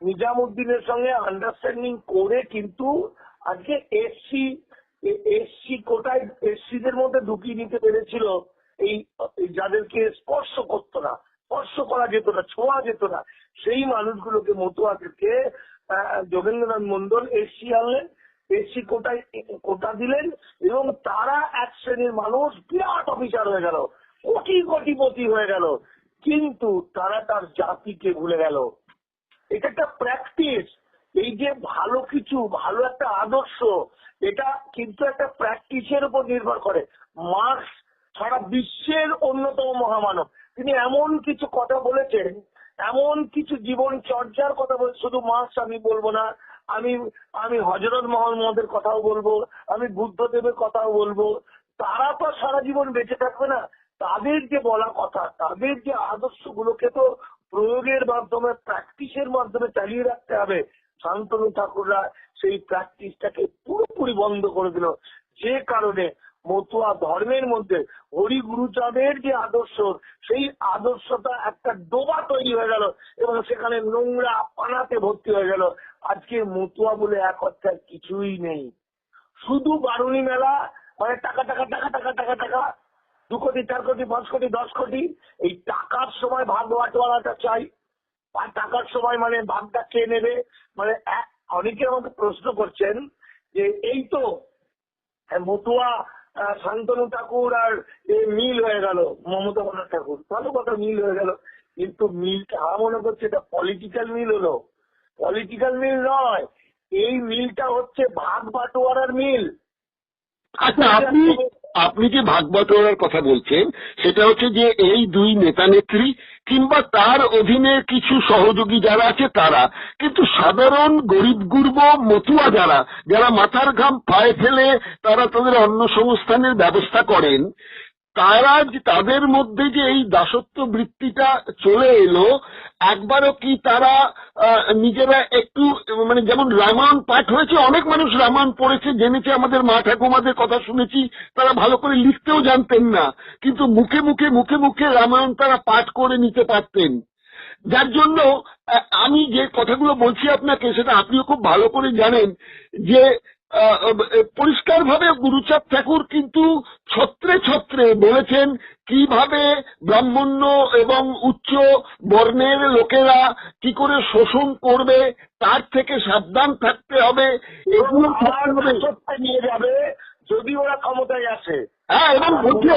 নিজামুদ্দিনের সঙ্গে আন্ডারস্ট্যান্ডিং করে কিন্তু আজকে এসসি কোটায় এসসিদের মধ্যে ঢুকিয়ে নিতে পেরেছিল এই যাদেরকে স্পর্শ করতো না, স্পর্শ করা যেত না, ছোঁয়া যেত না, সেই মানুষগুলোকে মতুয়াদেরকে যোগেন্দ্রনাথ মন্ডল এসসি আনলেন, এসসি কোটা দিলেন, এবং তারা এক শ্রেণীর মানুষ বিরাট অফিসার হয়ে গেল, কোটিপতি হয়ে গেল, কিন্তু তারা তার জাতিকে ভুলে গেল। এটা একটা প্র্যাকটিস। এই যে ভালো কিছু, ভালো একটা আদর্শ, এটা কিন্তু একটা প্র্যাকটিসের উপর নির্ভর করে। মার্কস সারা বিশ্বের অন্যতম মহামানব, তিনি এমন কিছু কথা বলেছেন, এমন কিছু জীবন চর্চার কথা বলে, শুধু মার্কস আমি বলবো না, আমি হযরত মুহাম্মদের কথাও বলবো, আমি বুদ্ধদেবের কথাও বলবো। তারা তো সারা জীবন বেঁচে থাকবে না, তাদের যে বলা কথা, তাদের যে আদর্শগুলোকে তো প্রয়োগের মাধ্যমে, প্র্যাকটিসের মাধ্যমে চালিয়ে রাখতে হবে। শান্তনু ঠাকুররা সেই প্র্যাকটিসটাকে পুরোপুরি বন্ধ করে দিল, যে কারণে মতুয়া ধর্মের মধ্যে হরি গুরুচাঁদের যে আদর্শ, সেই আদর্শটা একটা ডোবা তৈরি হয়ে গেল এবং সেখানে নোংরা পানাতে ভর্তি হয়ে গেল। আজকে মতুয়া বলে এক অর্থে কিছুই নেই, শুধু বারুণী মেলা, মানে টাকা টাকা টাকা টাকা টাকা টাকা, 2 কোটি 4 কোটি 5 কোটি 10 কোটি। এই টাকার সময় ভাগ বাটোয়ারাটা চাই, আর টাকার সময় মানে ভাগটা কে নেবে। মানে অনেকে আমাকে প্রশ্ন করছেন যে এই তো মতুয়া শান্তনু ঠাকুর আর মিল হয়ে গেল, মমতা বন্দ্যোপাধ্যায় ঠাকুর, ভালো কথা, মিল হয়ে গেল, কিন্তু মিলটা মনে করছে এটা পলিটিক্যাল মিল হলো। পলিটিক্যাল মিল নয়, এই মিলটা হচ্ছে ভাগ বাটোয়ারার মিল। আচ্ছা, আপনি যে ভাগ বাটোয়ারার কথা বলছেন, সেটা হচ্ছে যে এই দুই নেতা নেত্রী কিংবা তার অধীনে কিছু সহযোগী যারা আছে তারা, কিন্তু সাধারণ গরিব গুরব মতুয়া যারা মাথার ঘাম পায়ে ফেলে তারা তাদের অন্ন সংস্থানের ব্যবস্থা করেন, তাদের মধ্যে যে এই দাসত্ব বৃত্তিটা চলে এলো, একবারও কি তারা নিজেরা একটু, মানে যেমন রামায়ণ পাঠ হয়েছে, অনেক মানুষ রামায়ণ পড়েছে, জেনেছে, আমাদের মা ঠাকুমাদের কথা শুনেছি, তারা ভালো করে লিখতেও জানতেন না, কিন্তু মুখে মুখে রামায়ণ তারা পাঠ করে নিতে পারতেন। যার জন্য আমি যে কথাগুলো বলছি আপনাকে, সেটা আপনিও খুব ভালো করে জানেন যে পরিষ্কারভাবে গুরুচাঁদ ঠাকুর কিন্তু ছত্রে বলেছেন কিভাবে ব্রাহ্মণ্য এবং উচ্চ বর্ণের লোকেরা কি করে শোষণ করবে, তার থেকে সাবধান থাকতে হবে, এগুলো নিয়ে যাবে যদি ওরা ক্ষমতায় আসে। হ্যাঁ, এবং বলছে,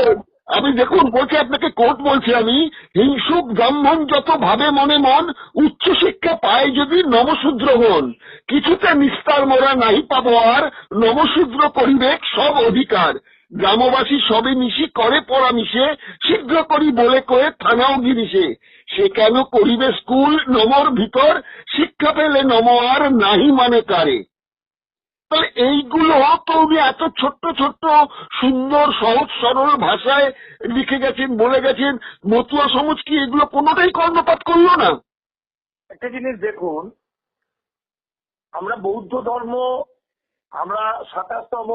আমি দেখুন বলছি আপনাকে, কোর্ট বলছি আমি, হিংসুক ব্রাহ্মণ যত ভাবে মনে মন, উচ্চ শিক্ষা পায় যদি নমশূদ্র হন, কিছুতে নিস্তার মোরা নাহি পাবো আর, নমশূদ্র করিবে সব অধিকার, গ্রামবাসী সবে মিশি করে পরামিশে, শীঘ্র করি বলে কয়ে থানাও গিরিশে, সে কেন করিবে স্কুল নমর ভিতর, শিক্ষা পেলে নম আর নাহি মানে কারে। তাহলে এইগুলো তো উনি এত ছোট্ট সুন্দর সহজ সরল ভাষায় লিখে গেছেন, বলে গেছেন, মতুয়া সমাজ কি এগুলো কোনোটাই কর্ণপাত করলো না? একটা জিনিস দেখুন, আমরা বৌদ্ধ ধর্ম, আমরা 27তম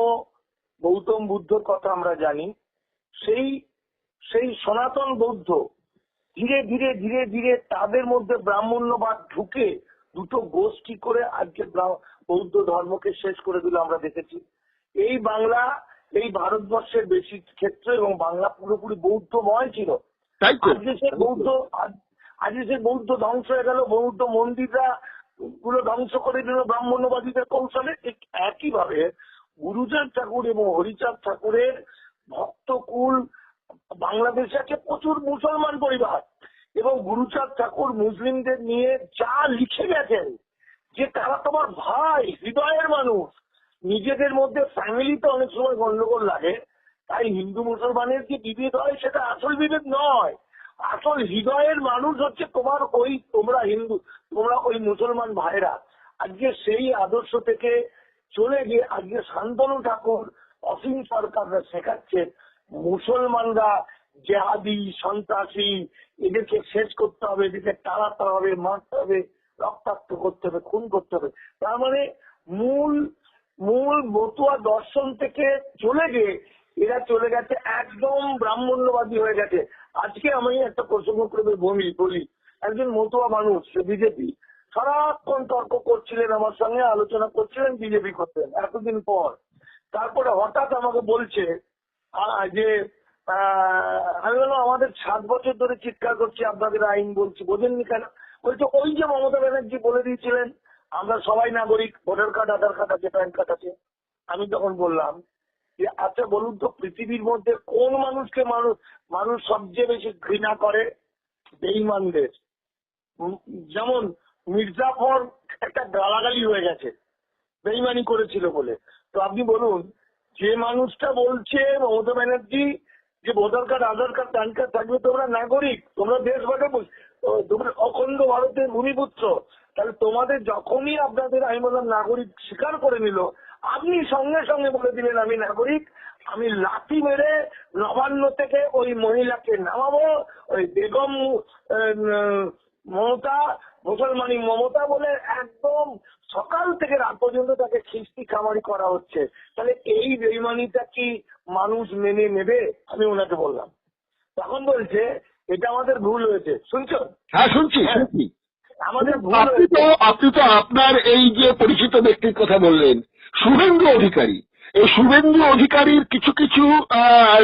গৌতম বুদ্ধর কথা আমরা জানি, সেই সনাতন বৌদ্ধ ধীরে ধীরে তাদের মধ্যে ব্রাহ্মণ্যবাদ ঢুকে দুটো গোষ্ঠী করে আজকে বৌদ্ধ ধর্মকে শেষ করে দিল। আমরা দেখেছি এই বাংলা, এই ভারতবর্ষের বেশি ক্ষেত্রে, এবং বাংলা পুরোপুরি বৌদ্ধময় ছিল। আজকে সে বৌদ্ধ ধ্বংস হয়ে গেল, বৌদ্ধ মন্দিররা গুলো ধ্বংস করে দিল ব্রাহ্মণ্যবাদীদের কৌশলে। ঠিক একইভাবে গুরুচাঁদ ঠাকুর এবং হরিচাঁদ ঠাকুরের ভক্তকুল বাংলাদেশে আছে প্রচুর মুসলমান পরিবার, এবং গুরুচাঁদ ঠাকুর মুসলিমদের নিয়ে যা লিখে গেছেন যে তারা তোমার ভাই, হৃদয়ের মানুষ। নিজেদের মধ্যে ফ্যামিলিতে অনেক সময় গন্ডগোল লাগে, তাই হিন্দু মুসলমানের যে বিভেদ হয় সেটা আসল বিভেদ নয়। আসল হৃদয়ের মানুষ হচ্ছে তোমার ওই, তোমরা হিন্দু, তোমরা ওই মুসলমান ভাইরা। আজকে সেই আদর্শ থেকে চলে গিয়ে আজকে শান্তনু ঠাকুর, অসীম সরকাররা শেখাচ্ছে মুসলমানরা জেহাদি, সন্ত্রাসী, এদেরকে শেষ করতে হবে, এদেরকে তাড়াতে হবে, মারতে হবে, রক্তাক্ত করতে হবে, খুন করতে হবে। তার মানে মূল মতুয়া দর্শন থেকে চলে গিয়ে এরা চলে গেছে একদম ব্রাহ্মণ্যবাদী হয়ে গেছে। আজকে আমি একটা প্রসঙ্গ করে বলি, একজন মতুয়া মানুষ, সে বিজেপি, সারাক্ষণ তর্ক করছিলেন আমার সঙ্গে, আলোচনা করছিলেন, বিজেপি করতেন এতদিন পর। তারপরে হঠাৎ আমাকে বলছে যে আমি বললাম আমাদের 7 বছর ধরে চিৎকার করছি আপনাদের আইন বলছি, বোঝেননি কেন? বলছে ওই যে মমতা ব্যানার্জি বলে দিয়েছিলেন আমরা সবাই নাগরিক, ভোটার কার্ড, আধার কার্ড আছে, প্যান কার্ড আছে। আমি তখন বললাম যে আচ্ছা বলুন তো, পৃথিবীর মধ্যে কোন মানুষকে মানুষ সবচেয়ে বেশি ঘৃণা করে? বেঈমানদের। যেমন মির্জাফর একটা গালাগালি হয়ে গেছে বেঈমানি করেছিল বলে। তো আপনি বলুন, যে মানুষটা বলছে মমতা ব্যানার্জি যে ভোটার কার্ড, আধার কার্ড, প্যান কার্ড থাকবে তোমরা নাগরিক, তোমরা দেশ বাঁচাবো, তোমরা অখণ্ড ভারতের ভূমিপুত্র, তাহলে তোমাদের যখনই আপনাদের আমি বললাম নাগরিক স্বীকার করে নিল, আপনি সঙ্গে সঙ্গে বলে দিলেন আমি নাগরিক, আমি লাথি মেরে নবান্ন থেকে ওই মহিলাকে নামাবো, ওই বেগম মমতা, মুসলমানি মমতা বলে একদম সকাল থেকে রাত পর্যন্ত তাকে খিস্তি খামারি করা হচ্ছে। তাহলে এই বেইমানিটা কি মানুষ মেনে নেবে? আমি ওনাকে বললাম, তখন বলছে এটা আমাদের ভুল হয়েছে। শুনছো? হ্যাঁ, শুনছি। আমাদের ভুল আপনি তো আপনার এই যে পরিচিত ব্যক্তির কথা বললেন, শুভেন্দু অধিকারী, এই শুভেন্দু অধিকারীর কিছু কিছু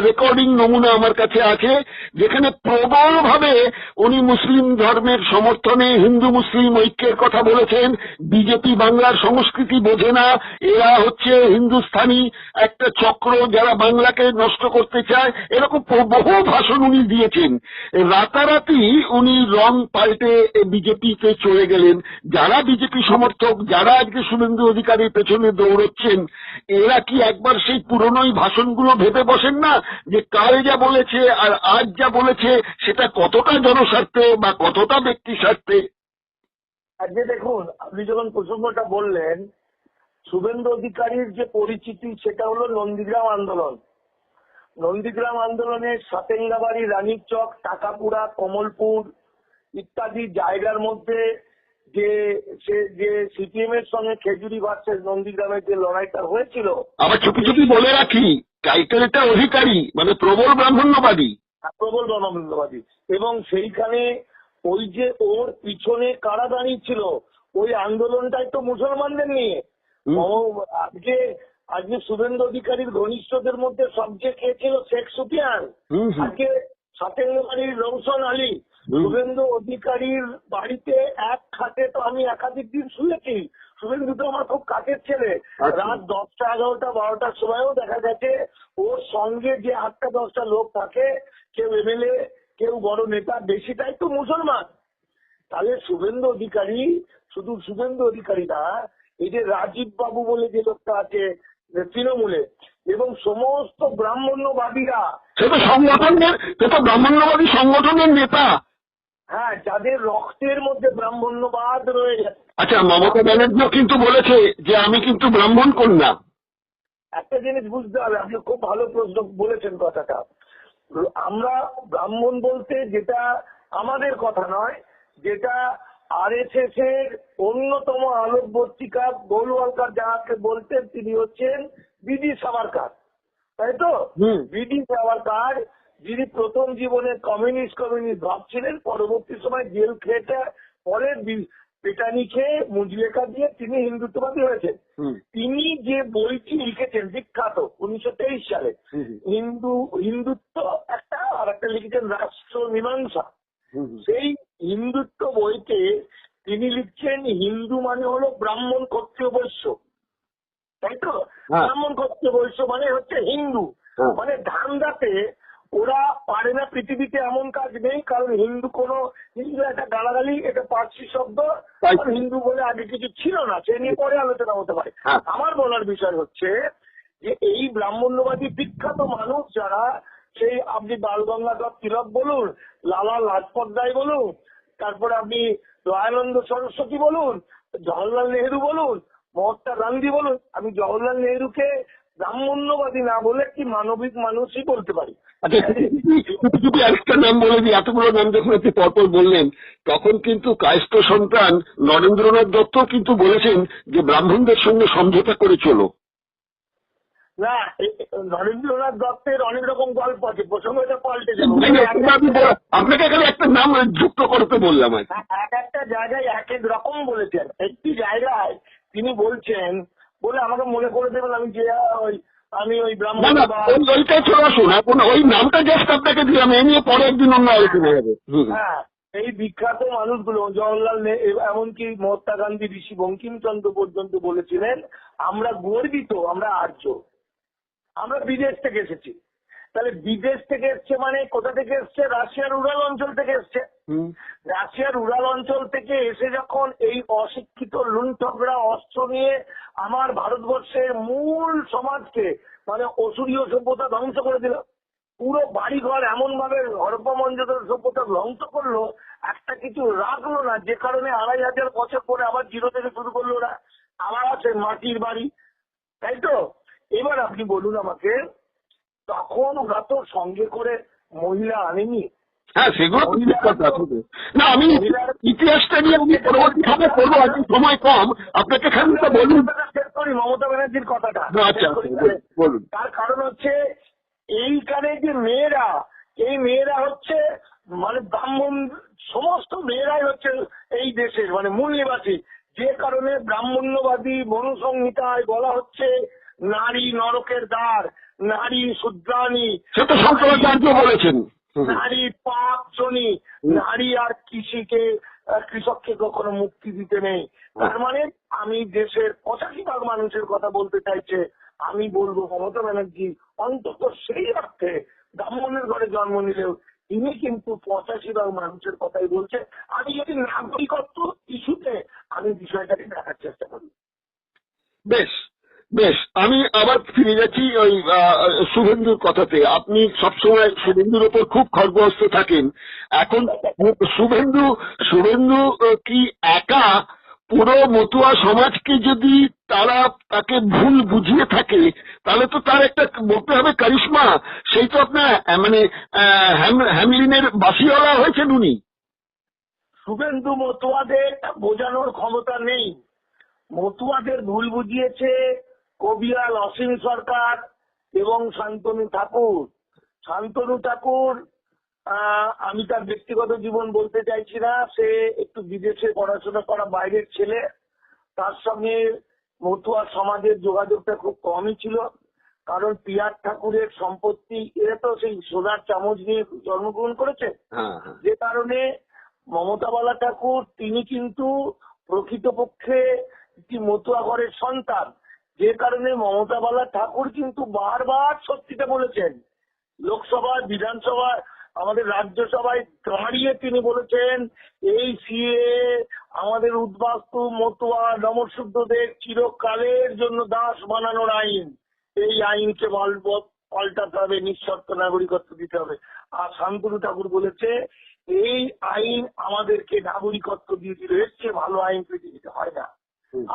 রেকর্ডিং নমুনা আমার কাছে আছে, যেখানে প্রবলভাবে উনি মুসলিম ধর্মের সমর্থনে হিন্দু মুসলিম ঐক্যের কথা বলেছেন। বিজেপি বাংলার সংস্কৃতি বোঝে না, এরা হচ্ছে হিন্দুস্থানি একটা চক্র যারা বাংলাকে নষ্ট করতে চায়, এরকম বহু ভাষণ উনি দিয়েছেন। রাতারাতি উনি রং পাল্টে বিজেপিতে চলে গেলেন। যারা বিজেপি সমর্থক, যারা আজকে শুভেন্দু অধিকারীর পেছনে দৌড়চ্ছেন, এরা কি একবার সেই পুরনোই ভাষণগুলো ভেবে বসেন না যে কাল যা বলেছে আর আজ যা বলেছে সেটা কতটা জনস্বার্থে বা কতটা ব্যক্তি স্বার্থে? আজকে দেখুন, আপনি যখন প্রসঙ্গটা বললেন, শুভেন্দু অধিকারীর যে পরিচিতি সেটা হলো নন্দীগ্রাম আন্দোলন। নন্দীগ্রাম আন্দোলনের সাতেঙ্গাবাড়ি, রানীর চক, টাকাপুরা, কমলপুর ইত্যাদি জায়গার মধ্যে যে সিপিএম এর সঙ্গে খেজুরি ভার্সেস নন্দীগ্রামের যে লড়াইটা হয়েছিল। আবার চুপি চুপি বলে রাখি, টাইটেলটা অধিকারী মানে প্রবল ব্রাহ্মণ্যবাদী। প্রবল ব্রাহ্মণ্যবাদী, এবং সেইখানে ওই যে ওর পিছনে কারা দাঁড়িয়েছিল, ওই আন্দোলনটাই তো মুসলমানদের নিয়ে। আজকে শুভেন্দু অধিকারীর ঘনিষ্ঠদের মধ্যে সবচেয়ে কে ছিল? শেখ সুফিয়ান। আজকে সাতেঙ্গাবাড়ির রৌশন আলী। শুভেন্দু অধিকারীর বাড়িতে এক খাটে তো আমি একাধিক দিন শুয়েছি। শুভেন্দু তো আমার খুব কাছের ছেলে। রাত 10টা, 11টা, 12টার সময়ও দেখা গেছে ওর সঙ্গে যে 8টা 10টা লোক থাকে, কেউ এমএলএ, কেউ বড় নেতা, বেশিটাই তো মুসলমান। তাহলে শুভেন্দু অধিকারী, শুধু শুভেন্দু অধিকারী না, এই যে রাজীব বাবু বলে যে লোকটা আছে তৃণমূলে, এবং সমস্ত ব্রাহ্মণ্যবাদীরা, সে তো ব্রাহ্মণ্যবাদী সংগঠনের নেতা। হ্যাঁ, যাদের রক্তের মধ্যে ব্রাহ্মণ্যবাদ রয়ে গেছে। আচ্ছা, মমতা ব্যানার্জিও কিন্তু বলেছে যে আমি কিন্তু ব্রাহ্মণ কন্যা। একটা জিনিস বুঝতে হবে, আপনি খুব ভালো প্রশ্ন বলেছেন কথাটা। আমরা ব্রাহ্মণ বলতে যেটা আমাদের কথা নয়, যেটা আরএসএস এর অন্যতম আলোকবর্তিকা গোলওয়ালকার যাকে বলতেন, তিনি হচ্ছেন বিডি সাভারকার, তাই তো? বিডি সাভারকার, যিনি প্রথম জীবনে কমিউনিস্ট ভাবছিলেন, পরবর্তী সময় জেল খেটে পরে পেটানি খেয়ে মুজলেখা দিয়ে তিনি হিন্দুত্ববাদী হয়েছেন। তিনি যে বইটি লিখেছেন বিখ্যাত 1923 সালে, হিন্দুত্ব একটা, আর একটা লিখেছেন রাষ্ট্র মীমাংসা। সেই হিন্দুত্ব বইতে তিনি লিখছেন হিন্দু মানে হলো ব্রাহ্মণ ক্ষত্রিয় বৈশ্য, তাই তো? ব্রাহ্মণ ক্ষত্রিয় বৈশ্য মানে হচ্ছে হিন্দু। মানে ধান্দাতে ওরা পারে না, পৃথিবীতে এমন কাজ নেই, কারণ হিন্দু হিন্দু একটা গালাগালি, এটা পার্সি শব্দ, হিন্দু বলে আগে কিছু ছিল না, সে নিয়ে পরে আলোচনা হতে পারে। আমার বলার বিষয় হচ্ছে যে এই ব্রাহ্মণ্যবাদী বিখ্যাত মানুষ যারা, সেই আপনি বাল গঙ্গাধর তিলক বলুন, লালা লাজপত রায় বলুন, তারপরে আপনি দয়ানন্দ সরস্বতী বলুন, জওহরলাল নেহেরু বলুন, মহাত্মা গান্ধী বলুন, আমি জওহরলাল নেহেরুকে ব্রাহ্মণ্যবাদী না বলে কি মানবিক মানুষই বলতে পারি। যদি আরেকটা নাম বলে দিই, এতগুলো নাম যখন আপনি পরপর বললেন, তখন কিন্তু কায়স্থ সন্তান নরেন্দ্রনাথ দত্ত কিন্তু বলেছেন যে ব্রাহ্মণদের সঙ্গে সমঝোতা করে চলো। না, নরেন্দ্রনাথ দত্তের অনেক রকম গল্প আছে, প্রসঙ্গটা পাল্টে যাবো। আপনাকে এখানে একটা নাম যুক্ত করতে বললাম। এক একটা জায়গায় এক এক রকম বলেছেন। একটি জায়গায় তিনি বলছেন, বলে আমাকে মনে করে দেবেন আমি ওই ব্রাহ্মণ, ওইটা চলে আসুন, এখন ওই নামটা জাস্ট আপনাকে দিলাম, এ নিয়ে পরে একদিন অন্য আলোচনা হবে। হ্যাঁ, এই বিখ্যাত মানুষগুলো জওহরলাল নেহেরু, এমনকি মহাত্মা গান্ধী, ঋষি বঙ্কিমচন্দ্র পর্যন্ত বলেছিলেন আমরা গর্বিত, আমরা আর্য, আমরা বিদেশ থেকে এসেছি। তাহলে বিদেশ থেকে এসছে মানে কোথা থেকে এসছে? রাশিয়ার উরাল অঞ্চল থেকে এসছে। রাশিয়ার উরাল অঞ্চল থেকে এসে যখন এই অশিক্ষিত লুণ্ঠকরা অস্ত্র নিয়ে আমার ভারতবর্ষের মূল সমাজকে, মানে অসুরীয় সভ্যতা ধ্বংস করে দিল, পুরো বাড়িঘর এমন ভাবে হরপ্পা মহেঞ্জোদারো সভ্যতা ধ্বংস করলো, একটা কিছু রাখলো না, যে কারণে 2500 বছর পরে আবার জিরো থেকে শুরু করলো ওরা, আবার আছে মাটির বাড়ি, তাই তো? এবার আপনি বলুন আমাকে, তখন ওরা তো সঙ্গে করে মহিলা আনেনি। হ্যাঁ, সেগুলো না, আমি ইতিহাসটা নিয়ে আমি পরবর্তীভাবে করবো, আজকে সময় কম, আপনাকে খানিকটা বলুন। শেষ করি মমতা ব্যানার্জির কথাটা। আচ্ছা, বলুন। তার কারণ হচ্ছে এইখানে যে মেয়েরা, এই মেয়েরা হচ্ছে মানে ব্রাহ্মণ, সমস্ত মেয়েরাই হচ্ছে এই দেশের মানে মূল নিবাসী, যে কারণে ব্রাহ্মণ্যবাদী মনুসংহিতায় বলা হচ্ছে নারী নরকের দ্বার, নারী শূদ্রাণী, সেটা শঙ্করাচার্য বলেছেন, নারী পাপ জনী, নারী আর কৃষককে কখনো মুক্তি দিতে নেই। তার মানে আমি দেশের 85% মানুষের কথা বলতে চাইছে। আমি বলবো মমতা ব্যানার্জি অন্তত সেই অর্থে ব্রাহ্মণের ঘরে জন্ম নিলেও তিনি কিন্তু 85% মানুষের কথাই বলছে। আমি যদি নাগরিকত্ব ইস্যুতে আমি বিষয়টাকে দেখার চেষ্টা করি। বেশ বেশ, আমি আবার ফিরে যাচ্ছি ওই শুভেন্দুর কথাতে। আপনি সবসময় শুভেন্দুর ওপর খুব খড়গহস্ত থাকেন। এখন শুভেন্দু কি একা পুরো মতুয়া সমাজকে যদি তাকে ভুল বুঝিয়ে থাকে, তাহলে তো তার একটা বলতে হবে কারিশমা, সেই তো আপনার মানে হ্যামলিনের বাসিওয়ালা হয়েছেন উনি। শুভেন্দু মতুয়াদের বোঝানোর ক্ষমতা নেই। মতুয়াদের ভুল বুঝিয়েছে কবিয়াল অসীম সরকার এবং শান্তনু ঠাকুর। শান্তনু ঠাকুর, আমি তার ব্যক্তিগত জীবন বলতে চাইছি না, সে একটু বিদেশে পড়াশোনা করা বাইরের ছেলে, তার সঙ্গে মতুয়া সমাজের যোগাযোগটা খুব কমই ছিল, কারণ পিয়ার ঠাকুরের সম্পত্তি, এরা তো সেই সোনার চামচ নিয়ে জন্মগ্রহণ করেছে, যে কারণে মমতা বালা ঠাকুর তিনি কিন্তু প্রকৃতপক্ষে একটি মতুয়া ঘরের সন্তান, যে কারণে মমতা বালা ঠাকুর কিন্তু বারবার সত্যিটা বলেছেন। লোকসভায়, বিধানসভায়, আমাদের রাজ্যসভায় দাঁড়িয়ে তিনি বলেছেন এই সিএ আমাদের উদ্বাস্তু মতুয়া নমশূদ্রদের চিরকালের জন্য দাস বানানোর আইন, এই আইনকে পাল্টাতে হবে, নিঃশর্ত নাগরিকত্ব দিতে হবে। আর শান্তনু ঠাকুর বলেছে এই আইন আমাদেরকে নাগরিকত্ব দিয়ে দিল, এর চেয়ে ভালো আইন পৃথিবীতে হয় না।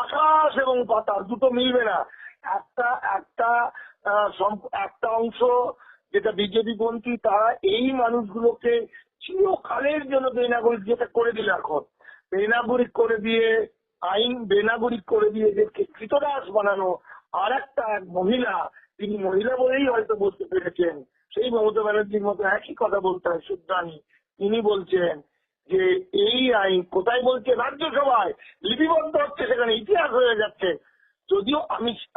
আকাশ এবং পাতাল দুটো মিলবে না। একটা অংশ যেটা বিজেপি পন্থী, তারা এই মানুষগুলোকে চিরকালের জন্য বেনাগরিক যেটা করে দিল, এখন বেনাগরিক করে দিয়ে বেনাগরিক করে দিয়ে এদেরকে কৃতদাস বানানো। আর এক মহিলা, তিনি মহিলা বলেই হয়তো বলতে পেরেছেন, সেই মমতা ব্যানার্জির মতো একই কথা বলতে হয় শুদ্ধানী, তিনি বলছেন যে এই আইন কোথায় বলছে, রাজ্যসভায় লিপিবদ্ধ হচ্ছে, সেখানে ইতিহাস হয়ে যাচ্ছে। যদিও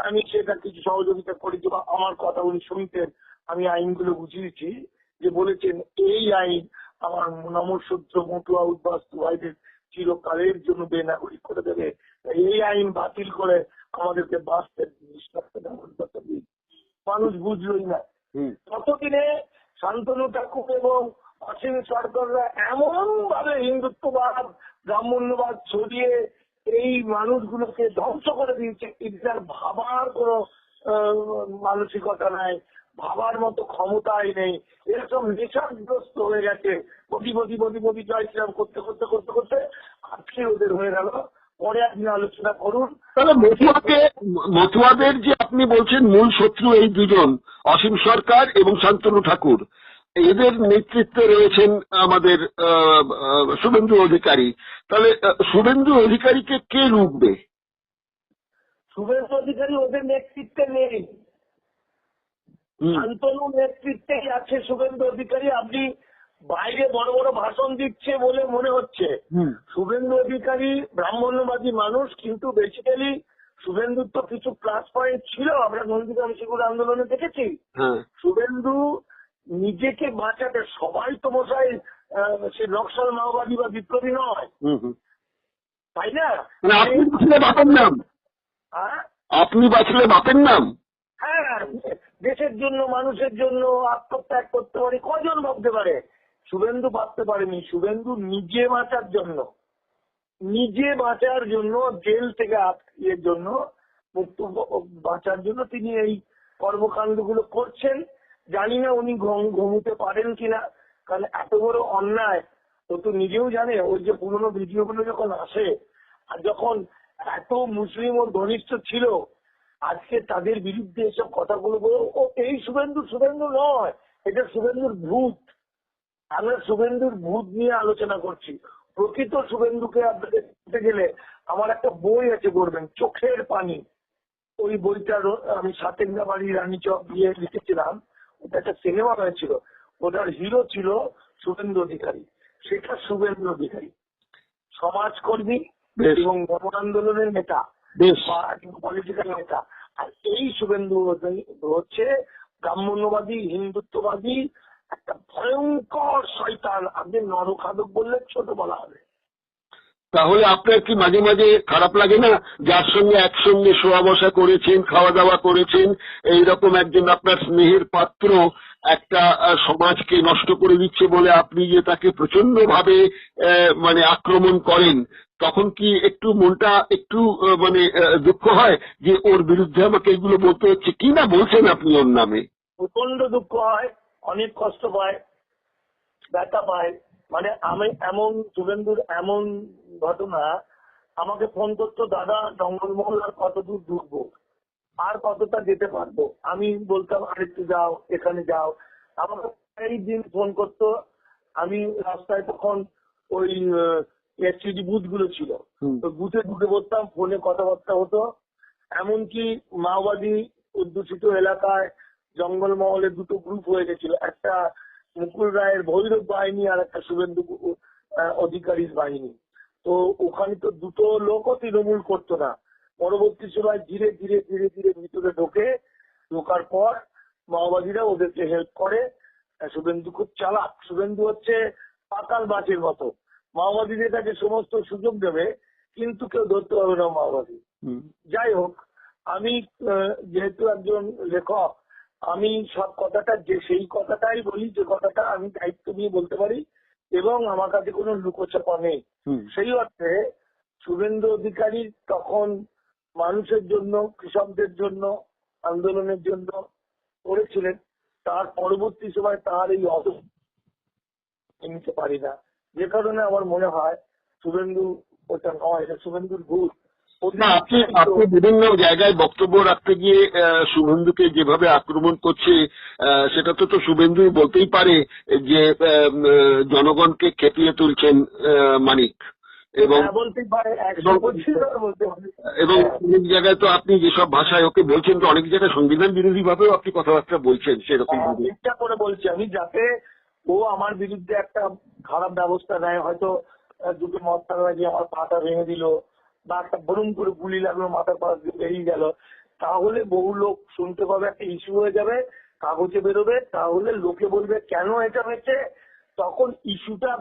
আমি সেটা কিছু সহযোগিতা করেছি বা আমার কথা উনি শুনতেন, আমি আইনগুলো বুঝিয়েছি, যে বলেছেন এই আইন আমার নমঃশূদ্র মতুয়া উদ্বাস্তু ভাইদের চিরকালের জন্য বেনাগরিক করে দেবে। এই আইন বাতিল করে আমাদেরকে বাঁচতে মানুষ বুঝলোই না। ততদিনে শান্তনু ঠাকুর এবং অসীম সরকাররা এমন ভাবে হিন্দুত্ববাদ ব্রাহ্মণ্যবাদ ছড়িয়ে এই মানুষগুলোকে ধ্বংস করে দিয়েছে, এটার ভাবার কোনো মানসিকতা নাই, ভাবার মতো ক্ষমতাই নেই। এরকম নেশাগ্রস্ত হয়ে গেছে, মোদি জয় শ্রীরাম করতে করতে করতে করতে আজকে ওদের হয়ে গেল। পরে আপনি আলোচনা করুন। তাহলে মতুয়াদের যে আপনি বলছেন মূল শত্রু এই দুজন, অসীম সরকার এবং শান্তনু ঠাকুর, এদের নেতৃত্বে রয়েছেন আমাদের শুভেন্দু অধিকারী। তাহলে শুভেন্দু অধিকারীকে কে রুখবে? শুভেন্দু অধিকারী ওদের নেতৃত্বে নেই, শান্তনু নেতৃত্বেই আছে শুভেন্দু অধিকারী। আপনি বাইরে বড় বড় ভাষণ দিচ্ছে বলে মনে হচ্ছে। শুভেন্দু অধিকারী ব্রাহ্মণ্যবাদী মানুষ, কিন্তু বেসিক্যালি শুভেন্দুর তো কিছু প্লাস পয়েন্ট ছিল, আমরা নন্দীগ্রাম শিশুর আন্দোলনে দেখেছি। শুভেন্দু নিজেকে বাঁচাতে, সবাই তো মশাই সে নকশাল মাওবাদী বা বিপ্লবী নয়, তাই না? আপনি বাঁচলে বাপের নাম, আপনি বাঁচলে বাপের নাম। হ্যাঁ, দেশের জন্য মানুষের জন্য আত্মত্যাগ করতে পারে কজন ভাবতে পারে? শুভেন্দু ভাবতে পারেনি। শুভেন্দু নিজে বাঁচার জন্য, জেল থেকে ইয়ের জন্য, মুক্ত বাঁচার জন্য তিনি এই কর্মকাণ্ডগুলো করছেন। জানি না উনি ঘুমোতে পারেন কিনা, কারণ এত বড় অন্যায় ও তো নিজেও জানে। ওর যে পুরোনো ভিডিওগুলো যখন আসে, আর যখন এত মুসলিম ওর ঘনিষ্ঠ ছিল, আজকে তাদের বিরুদ্ধে এসব কথাগুলো বলে, ও এই শুভেন্দু নয়, এটা শুভেন্দুর ভূত। আমরা শুভেন্দুর ভূত নিয়ে আলোচনা করছি। প্রকৃত শুভেন্দুকে আপনাদের দেখতে গেলে আমার একটা বই আছে, পড়বেন, চোখের পানি। ওই বইটার আমি সাতেঙ্গাবাড়ি রানীচক দিয়ে লিখেছিলাম। ওটা একটা সিনেমা হয়েছিল, ওটার হিরো ছিল শুভেন্দু অধিকারী। সেটা শুভেন্দু অধিকারী সমাজকর্মী এবং গণ আন্দোলনের নেতা, পলিটিক্যাল নেতা। আর এই শুভেন্দু হচ্ছে ব্রাহ্মণ্যবাদী, হিন্দুত্ববাদী, একটা ভয়ঙ্কর শয়তান। আপনি নরখাদক বললে ছোট বলা হবে। তাহলে আপনার কি মাঝে মাঝে খারাপ লাগে না, যার সঙ্গে একসঙ্গে শোয়া বসা করেছেন, খাওয়া দাওয়া করেছেন, এইরকম একজন আপনার স্নেহের পাত্র একটা সমাজকে নষ্ট করে দিচ্ছে বলে আপনি যে তাকে প্রচন্ড ভাবে মানে আক্রমণ করেন, তখন কি একটু মনটা একটু মানে দুঃখ হয় যে ওর বিরুদ্ধে আমাকে এগুলো বলতে হচ্ছে? কি না বলছেন আপনি ওর নামে? প্রচন্ড দুঃখ হয়, অনেক কষ্ট পায়, ব্যথা পায়। মানে আমি শুভেন্দুর এমন ঘটনা, আমাকে ফোন করতো, দাদা জঙ্গলমহল আর কত দূর ঢুকবো, আর কতটা যেতে পারবো? আমি বলতাম আরেকটু যাও, এখানে যাও। আমাকে এই দিন ফোন করতো। আমি রাস্তায় তখন ওই এসটিডি বুথ গুলো ছিল, তো বুথে ঢুকে পড়তাম, ফোনে কথাবার্তা হতো। এমনকি মাওবাদী অধ্যুষিত এলাকায় জঙ্গলমহলে দুটো গ্রুপ হয়ে গেছিল, একটা মুকুল রায়ের ভৈরব বাহিনী আর একটা শুভেন্দু অধিকারীর বাহিনী। তো ওখানে তো দুটো লোকও তৃণমূল করতো না। পরবর্তী সময় ধীরে ধীরে ধীরে ধীরে ভিতরে ঢোকার পর মাওবাদীরা ওদেরকে হেল্প করে। শুভেন্দু খুব চালাক। শুভেন্দু হচ্ছে পাতাল বাঁচের মতো, মাওবাদীদের কাছে সমস্ত সুযোগ দেবে, কিন্তু কেউ ধরতে পারবে না মাওবাদী। যাই হোক, আমি যেহেতু একজন লেখক, আমি সব কথাটা সেই কথাটাই বলি, যে কথাটা আমি দায়িত্ব নিয়ে বলতে পারি, এবং আমার কাছে কোনো লুকোচাপা নেই। সেই অর্থে শুভেন্দু অধিকারী তখন মানুষের জন্য, কৃষকদের জন্য, আন্দোলনের জন্য করেছিলেন। তার পরবর্তী সময় তার এই নিতে পারি না, যে কারণে আমার মনে হয় শুভেন্দু ওটা নয়, এটা শুভেন্দুর ভুল। না, আপনি বিভিন্ন জায়গায় বক্তব্য রাখতে গিয়ে শুভেন্দুকে যেভাবে আক্রমণ করছে, সেটা তো শুভেন্দু বলতেই পারে যে জনগণকে খেপিয়ে তুলছেন মানিক, এবং অনেক জায়গায় তো আপনি যেসব ভাষায় ওকে বলছেন, তো অনেক জায়গায় সংবিধান বিরোধী ভাবেও আপনি কথাবার্তা বলছেন। সেরকম চেষ্টা করে বলছি আমি, যাতে ও আমার বিরুদ্ধে একটা খারাপ ব্যবস্থা নেয়। হয়তো দুটো মদ লাগিয়ে আমার পাটা ভেঙে দিল, বা একটা বরুম করে গুলি লাগলো, মাথার পাশ দিয়ে বেরিয়ে গেল, তাহলে বহু লোক শুনতে পাবে, একটা ইস্যু হয়ে যাবে, কাগজে বেরোবে, তাহলে লোকে বলবে কেন এটা হয়েছে, তখন ইস্যুটা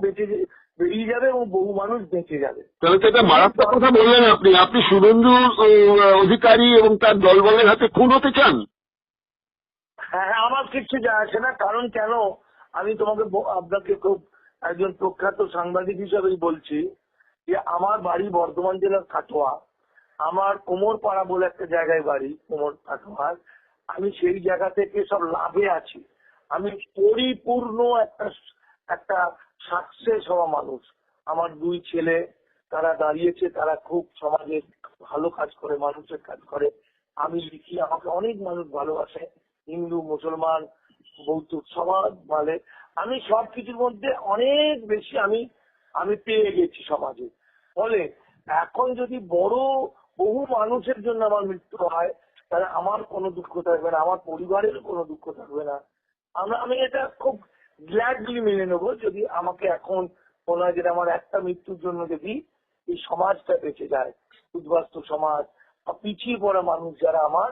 বেরিয়ে যাবে এবং বহু মানুষ বেঁচে যাবে। তাহলে তো এটা মারাত্মক কথা বললেন আপনি শুভেন্দু অধিকারী এবং তার দলবলের হাতে খুন হতে চান? হ্যাঁ, আমার কিচ্ছু যায় আসে না। কারণ কেন, আমি আপনাকে খুব একজন প্রখ্যাত সাংবাদিক হিসাবেই বলছি যে আমার বাড়ি বর্ধমান জেলার কাটোয়া, আমার কোমরপাড়া বলে একটা জায়গায় বাড়ি, কাটোয়ার। আমি সেই জায়গা থেকে সব লাভে আছি। আমি পরিপূর্ণ একটা সাকসেস হওয়া মানুষ। আমার 2 ছেলে তারা দাঁড়িয়েছে, তারা খুব সমাজে ভালো কাজ করে, মানুষের কাজ করে। আমি লিখি, আমাকে অনেক মানুষ ভালোবাসে, হিন্দু, মুসলমান, বৌদ্ধ, সবার মানে আমি সবকিছুর মধ্যে অনেক বেশি আমি পেয়ে গেছি সমাজে। ফলে এখন যদি বহু মানুষের জন্য আমার মৃত্যু হয়, তাহলে আমার কোনো দুঃখ থাকবে না, আমার পরিবারের কোনো দুঃখ থাকবে না। আমি এটা খুব গ্ল্যাডলি মেনে নেবো যদি আমাকে এখন মনে হয় যে আমার একটা মৃত্যুর জন্য যদি এই সমাজটা বেঁচে যায়, উদ্বাস্তু সমাজ বা পিছিয়ে পড়া মানুষ যারা, আমার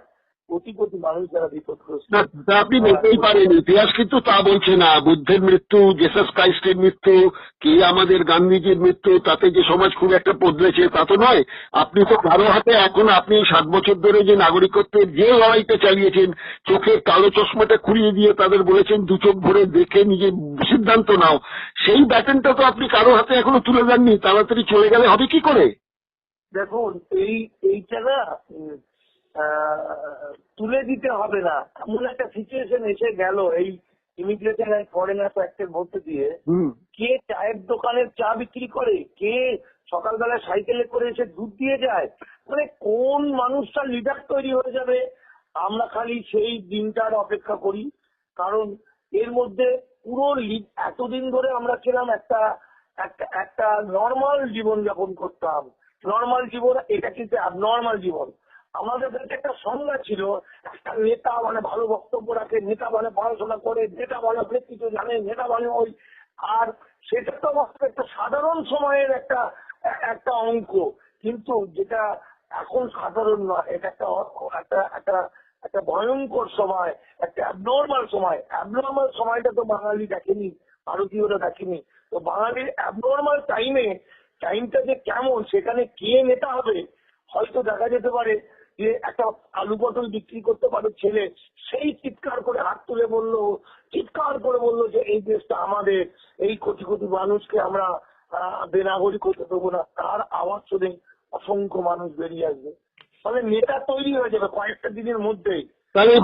কোটি মানুষ যারা বিপদগ্রস্ত। না, তা আপনি বলতেই পারেন। ইতিহাস কিন্তু তা বলছে না। বুদ্ধের মৃত্যু, জেসাস ক্রাইস্টের মৃত্যু, কি আমাদের গান্ধীজির মৃত্যু, তাতে যে সমাজ খুব একটা বদলেছে তা তো নয়। আপনি তো কারো হাতে এখন আপনি 7 বছর ধরে যে নাগরিকত্বের যে লড়াইটা চালিয়েছেন, চোখের কালো চশমাটা খুলিয়ে দিয়ে তাদের বলেছেন 2 চোখ ভরে দেখে নিজে সিদ্ধান্ত নাও, সেই ব্যাটনটা তো আপনি কারো হাতে এখনো তুলে দেননি। তাড়াতাড়ি চলে গেলে হবে কি করে? দেখুন, এইটা না তুলে দিতে হবে না, এমন একটা সিচুয়েশন এসে গেল এই ইমিগ্রেশন অ্যান্ড ফরেনার্স অ্যাক্টের মধ্যে দিয়ে। কে চায়ের দোকানের চা বিক্রি করে, কে সকালবেলা সাইকেলে করে এসে দুধ দিয়ে যায়, মানে কোন মানুষটা লিডার তৈরি হয়ে যাবে, আমরা খালি সেই দিনটার অপেক্ষা করি। কারণ এর মধ্যে পুরো এতদিন ধরে আমরা ছিলাম একটা নর্মাল জীবন যাপন করতাম। নর্মাল জীবন, এটা কিন্তু অ্যাবনর্মাল জীবন। আমাদের কাছে একটা সংজ্ঞা ছিল, একটা নেতা মানে ভালো বক্তব্য রাখে, নেতা মানে পড়াশোনা করে, নেতা মানে অনেক কিছু জানে, নেতা মানে ওই। আর সেটা তো আমাদের একটা সাধারণ সময়ের একটা অঙ্ক, কিন্তু যেটা এখন সাধারণ নয়, এটা একটা ভয়ঙ্কর সময়, একটা অ্যাবনর্মাল সময়। অ্যাবনর্মাল সময়টা তো বাঙালি দেখেনি, ভারতীয়রা দেখেনি। তো বাঙালির অ্যাবনর্মাল টাইমটা যে কেমন, সেখানে কে নেতা হবে, হয়তো দেখা যেতে পারে যে একটা আলু পটল বিক্রি করতে পারে ছেলে, সেই চিৎকার করে হাত তুলে বললো যে এই দেশটা আমাদের, এই কোটি মানুষকে আমরা বেনাগরিক করতে দেবো না। তার আওয়াজ শুনে অসংখ্য মানুষ বেরিয়ে আসবে, ফলে নেতা তৈরি হয়ে যাবে কয়েকটা দিনের মধ্যেই। তাহলে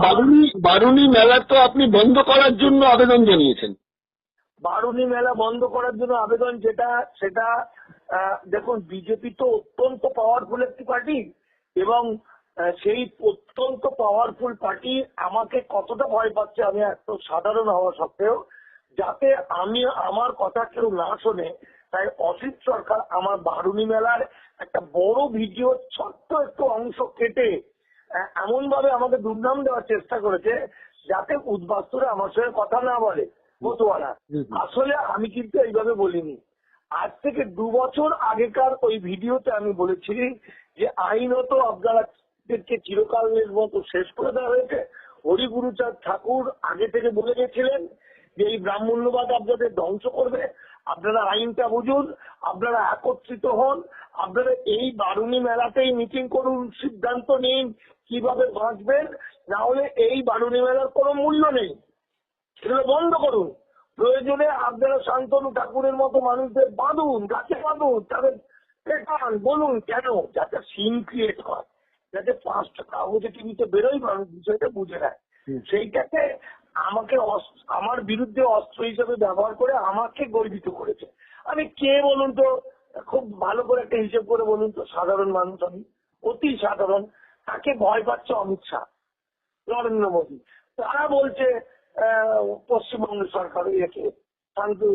বারুণী মেলা তো আপনি বন্ধ করার জন্য আবেদন জানিয়েছেন। বারুণী মেলা বন্ধ করার জন্য আবেদন, সেটা দেখুন, বিজেপি তো অত্যন্ত পাওয়ারফুল একটি পার্টি, এবং সেই অত্যন্ত পাওয়ারফুল পার্টি আমাকে কতটা ভয় পাচ্ছে, আমি এত সাধারণ হওয়া সত্ত্বেও, যাতে আমার কথা কেউ না শোনে, তাই অসিত সরকার আমার বারুণী মেলার একটা বড় ভিডিও ছোট্ট একটু অংশ কেটে এমন ভাবে আমাকে দুর্নাম দেওয়ার চেষ্টা করেছে যাতে উদ্বাস্তুরা আমার সঙ্গে কথা না বলে, মতুয়ারা। আসলে আমি কিন্তু এইভাবে বলিনি। আজ থেকে 2 বছর আগেকার ওই ভিডিওতে আমি বলেছি যে আইনত আপনাদেরকে চিরকালের মতো শেষ করে দেওয়া হয়েছে। হরিগুরুচাঁদ ঠাকুর আগে থেকে বলে গেছিলেন যে এই ব্রাহ্মণ্যবাদ আপনাদের ধ্বংস করবে, আপনারা আইনটা বুঝুন, আপনারা একত্রিত হন, আপনারা এই বারুণী মেলাতেই মিটিং করুন, সিদ্ধান্ত নিন কিভাবে বাঁচবেন, না হলে এই বারুণী মেলার কোনো মূল্য নেই, সেগুলো বন্ধ করুন। প্রয়োজনে আপনারা শান্তনু ঠাকুরের মতো মানুষদের বাঁধুন, গাছে বাঁধুন, তাদের পেটান, বলুন কেন, যাতে সিন ক্রিয়েট হয়, যাতে 5টা কাগজে টিভিতে বেরোয়, মানুষ বিষয়টা বুঝে নেয়। সেইটাকে আমার বিরুদ্ধে অস্ত্র হিসেবে ব্যবহার করে আমাকে গর্বিত করেছে। আমি কে বলুন তো, খুব ভালো করে একটা হিসেব করে বলুন তো, সাধারণ মানুষ আমি, অতি সাধারণ। তাকে ভয় পাচ্ছে অমিত শাহ, নরেন্দ্র মোদী, তারা বলছে পশ্চিমবঙ্গ সরকার একে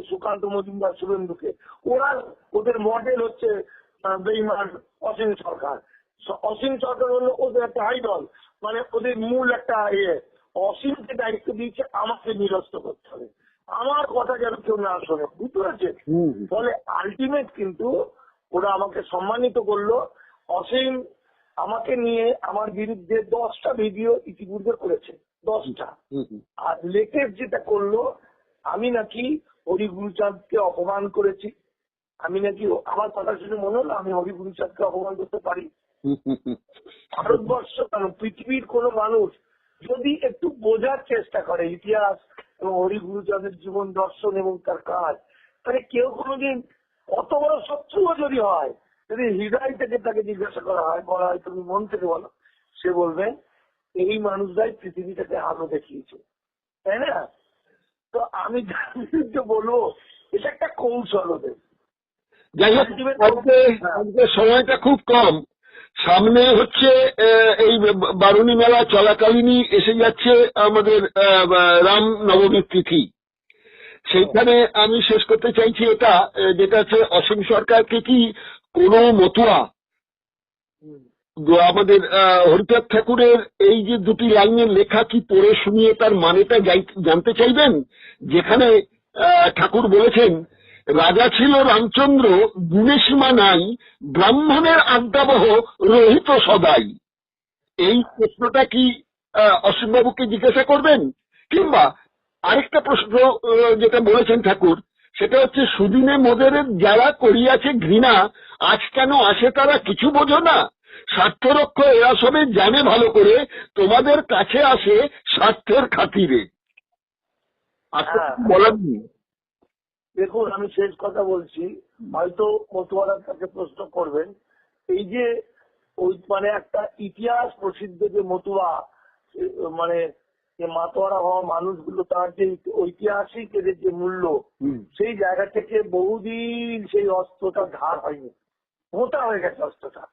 সুকান্ত মজুমদার, শুভেন্দুকে, ওদের মডেল হচ্ছে বেইমান অসীম সরকার। অসীম সরকার হলো ওদের একটা আইডল, মানে ওদের মূল একটা অসীমকে দায়িত্ব দিয়েছে আমাকে নিরস্ত করতে হবে, আমার কথা যেন কেউ না শোনে, বুঝতে পারছে। ফলে আলটিমেট কিন্তু ওরা আমাকে সম্মানিত করলো। অসীম আমাকে নিয়ে আমার বিরুদ্ধে 10টা ভিডিও ইতিপূর্বে করেছে, 10টা। আর লেটেস্ট যেটা করলো, আমি নাকি হরিগুরুচাঁদকে অপমান করেছি। আমি নাকি, আমার কথা শুনে মনে হলো আমি হরিগুরুচাঁদকে অপমান করতে পারি? ভারতবর্ষ কেন, পৃথিবীর কোন মানুষ যদি একটু বোঝার চেষ্টা করে ইতিহাস এবং হরিগুরুচাঁদের জীবন দর্শন এবং তার কাজ, তাহলে কেউ কোনোদিন কত বড় শত্রুও যদি হয়, যদি হৃদয় থেকে তাকে জিজ্ঞাসা করা হয়, বলা হয় তুমি মন থেকে বলো, সে বলবে এই মানুষরাই পৃথিবীটাকে আলো দেখিয়েছে, তাই না? তো আমি যার বিরুদ্ধে বলবো এটা একটা কৌশল ওদের। যাই হোক, আজকে সময়টা খুব কম, সামনে হচ্ছে এই বারুণী মেলা চলাকালীনই এসে যাচ্ছে আমাদের রাম নবমীর তিথি। সেইখানে আমি শেষ করতে চাইছি এটা, যেটা হচ্ছে অসীম সরকারকে কি কোনো মতুয়া আমাদের হরিচাঁদ ঠাকুরের এই যে দুটি লাইনের লেখা কি পড়ে শুনিয়ে তার মানেটা জানতে চাইবেন? যেখানে ঠাকুর বলেছেন, রাজা ছিল রামচন্দ্র, গুণে সীমা নাই, ব্রাহ্মণের আজ্ঞাবহ রহিত সদাই। এই প্রশ্নটা কি অসীমবাবুকে জিজ্ঞাসা করবেন? কিংবা আরেকটা প্রশ্ন যেটা বলেছেন ঠাকুর, সেটা হচ্ছে, সুদিনে মোদের যারা করিয়াছে ঘৃণা, আজ কেন আসে তারা কিছু বোঝো না, স্বার্থরক্ষ এরা সবে জানে ভালো করে, তোমাদের কাছে আসে স্বার্থের খাতিরে। বলার নেই। দেখুন, আমি শেষ কথা বলছি, হয়তো মতুয়ারার কাছে প্রশ্ন করবেন, এই যে ওই মানে একটা ইতিহাস প্রসিদ্ধ যে মতুয়া, মানে যে মাতোয়ারা হওয়া মানুষগুলো, তার যে ঐতিহাসিক এদের যে মূল্য, সেই জায়গা থেকে বহুদিন সেই অস্ত্রটা ধার হয়নি, মোটা হয়ে গেছে অস্ত্রটা।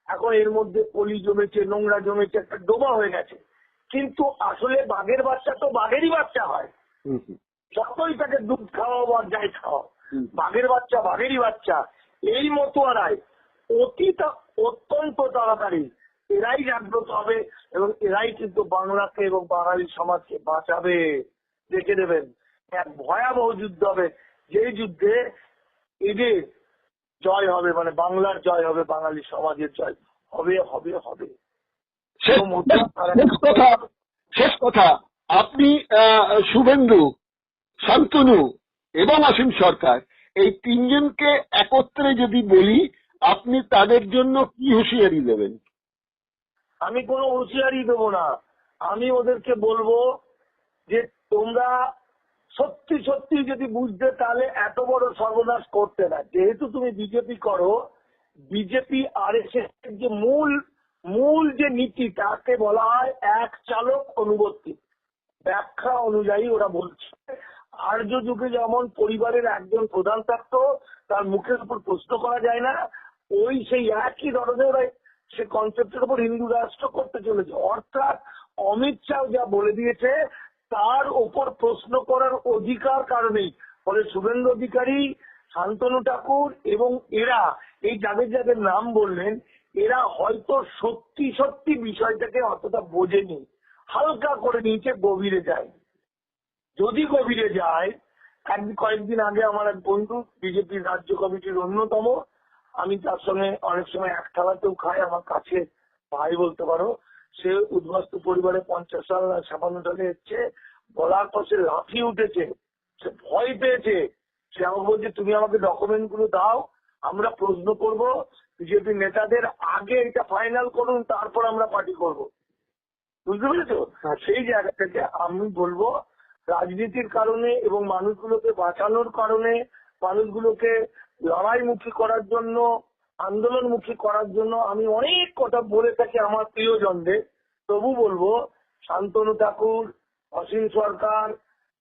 এখন এর মধ্যে পলি জমেছে, নোংরা জমেছে, একটা ডোবা হয়ে গেছে। কিন্তু আসলে বাঘের বাচ্চা তো বাঘেরই বাচ্চা হয়, যতই তাকে দুধ খাওয়াও আর যাই খাওয়াও, বাঘের বাচ্চা বাঘেরই বাচ্চা। এই মতুয়ারাই অত্যন্ত তাড়াতাড়ি এরাই জাগ্রত হবে এবং এরাই কিন্তু বাংলাকে এবং বাঙালি সমাজকে বাঁচাবে। দেখে নেবেন, এক ভয়াবহ যুদ্ধ হবে, যেই যুদ্ধে এদের জয় হবে, মানে বাংলার জয় হবে, বাঙালি সমাজের জয় হবে হবে হবে। শেষ কথা, আপনি শুভেন্দু, শান্তনু এবং অসীম সরকার, এই তিনজনকে একত্রে যদি বলি, আপনি তাদের জন্য কি হুঁশিয়ারি দেবেন? আমি কোনো হুঁশিয়ারি দেবো না, আমি ওদেরকে বলবো যে তোমরা সত্যি সত্যি যদি বুঝতে, তাহলে এত বড় সর্বনাশ করতে না। যেহেতু তুমি বিজেপি করো, বিজেপি আরএসএস এর যে মূল যে নীতি, তাকে বলা হয় এক চালক অনুবর্তী। ব্যাখ্যা অনুযায়ী ওরা বলছে, আর্য যুগে যেমন পরিবারের একজন প্রধান থাকতো, তার মুখের উপর প্রশ্ন করা যায় না, ওই সেই একই ধরনের ওরা সে কনসেপ্টের উপর হিন্দু রাষ্ট্র করতে চলেছে। অর্থাৎ অমিত শাহ যা বলে দিয়েছে তার ওপর প্রশ্ন করার অধিকার কারণেই, ফলে শুভেন্দু অধিকারী, শান্তনু ঠাকুর এবং এরা, এই যাদের যাদের নাম বললেন, এরা হয়তো সত্যি সত্যি বিষয়টাকে অতটা বোঝেনি, হালকা করে নিচে গভীরে যায়। যদি গভীরে যায়, কয়েকদিন আগে আমার এক বন্ধু, বিজেপির রাজ্য কমিটির অন্যতম, আমি তার সঙ্গে অনেক সময় এক থালাতেও খাই, আমার কাছে ভাই বলতে পারো, সে উদ্বাস্তু পরিবারে 50 সাল 56 সালে এসছে, বলার পর সে লাফিয়ে উঠেছে, সে ভয় পেয়েছে। সে আমাকে বলছে, তুমি আমাকে ডকুমেন্ট গুলো দাও, আমরা প্রশ্ন করব বিজেপি নেতাদের, আগে এটা ফাইনাল করুন, তারপর আমরা পার্টি করব। বুঝতে পেরেছো? সেই জায়গা থেকে আমি বলবো, রাজনীতির কারণে এবং মানুষগুলোকে বাঁচানোর কারণে, মানুষগুলোকে লড়াইমুখী করার জন্য, আন্দোলনমুখী করার জন্য আমি অনেক কথা বলে থাকি আমার প্রিয়জনদের। তবু বলবো, শান্তনু ঠাকুর, অসীম সরকার,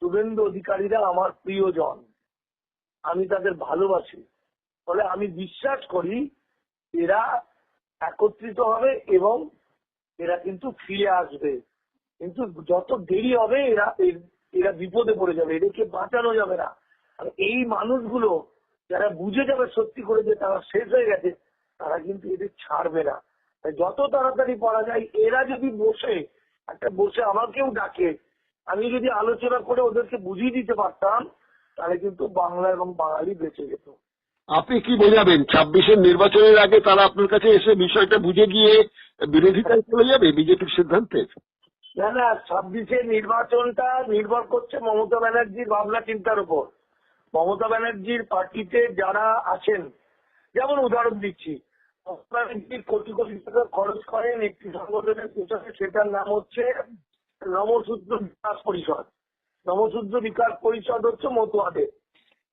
শুভেন্দু অধিকারীরা আমার প্রিয়জন, আমি তাদের ভালোবাসি। ফলে আমি বিশ্বাস করি এরা একত্রিত হবে এবং এরা কিন্তু ফিরে আসবে। কিন্তু যত দেরি হবে এরা বিপদে পড়ে যাবে, এদেরকে বাঁচানো যাবে না। আর এই মানুষগুলো যারা বুঝে যাবে সত্যি করে যে তারা শেষ হয়ে গেছে, তারা কিন্তু এদের ছাড়বে না। তাই যত তাড়াতাড়ি পারা যায়, এরা যদি বসে আমাকেও ডাকে, আমি যদি আলোচনা করে ওদেরকে বুঝিয়ে দিতে পারতাম, তাহলে কিন্তু বাংলা এবং বাঙালি বেঁচে যেত। আপনি কি বোঝাবেন, 26-এর নির্বাচনের আগে তারা আপনার কাছে এসে বিষয়টা বুঝে গিয়ে বিরোধিতায় চলে যাবে বিজেপির সিদ্ধান্তে? না, 26-এর নির্বাচনটা নির্ভর করছে মমতা ব্যানার্জির ভাবনা চিন্তার উপর। মমতা ব্যানার্জির পার্টিতে যারা আছেন, যেমন উদাহরণ দিচ্ছি, মমতা ব্যানার্জি কোটি কোটি টাকা খরচ করেন একটি সংগঠনের পেছনে, সেটার নাম হচ্ছে নমশূদ্র বিকাশ পরিষদ। নমশূদ্র বিকাশ পরিষদ হচ্ছে মতুয়াদের।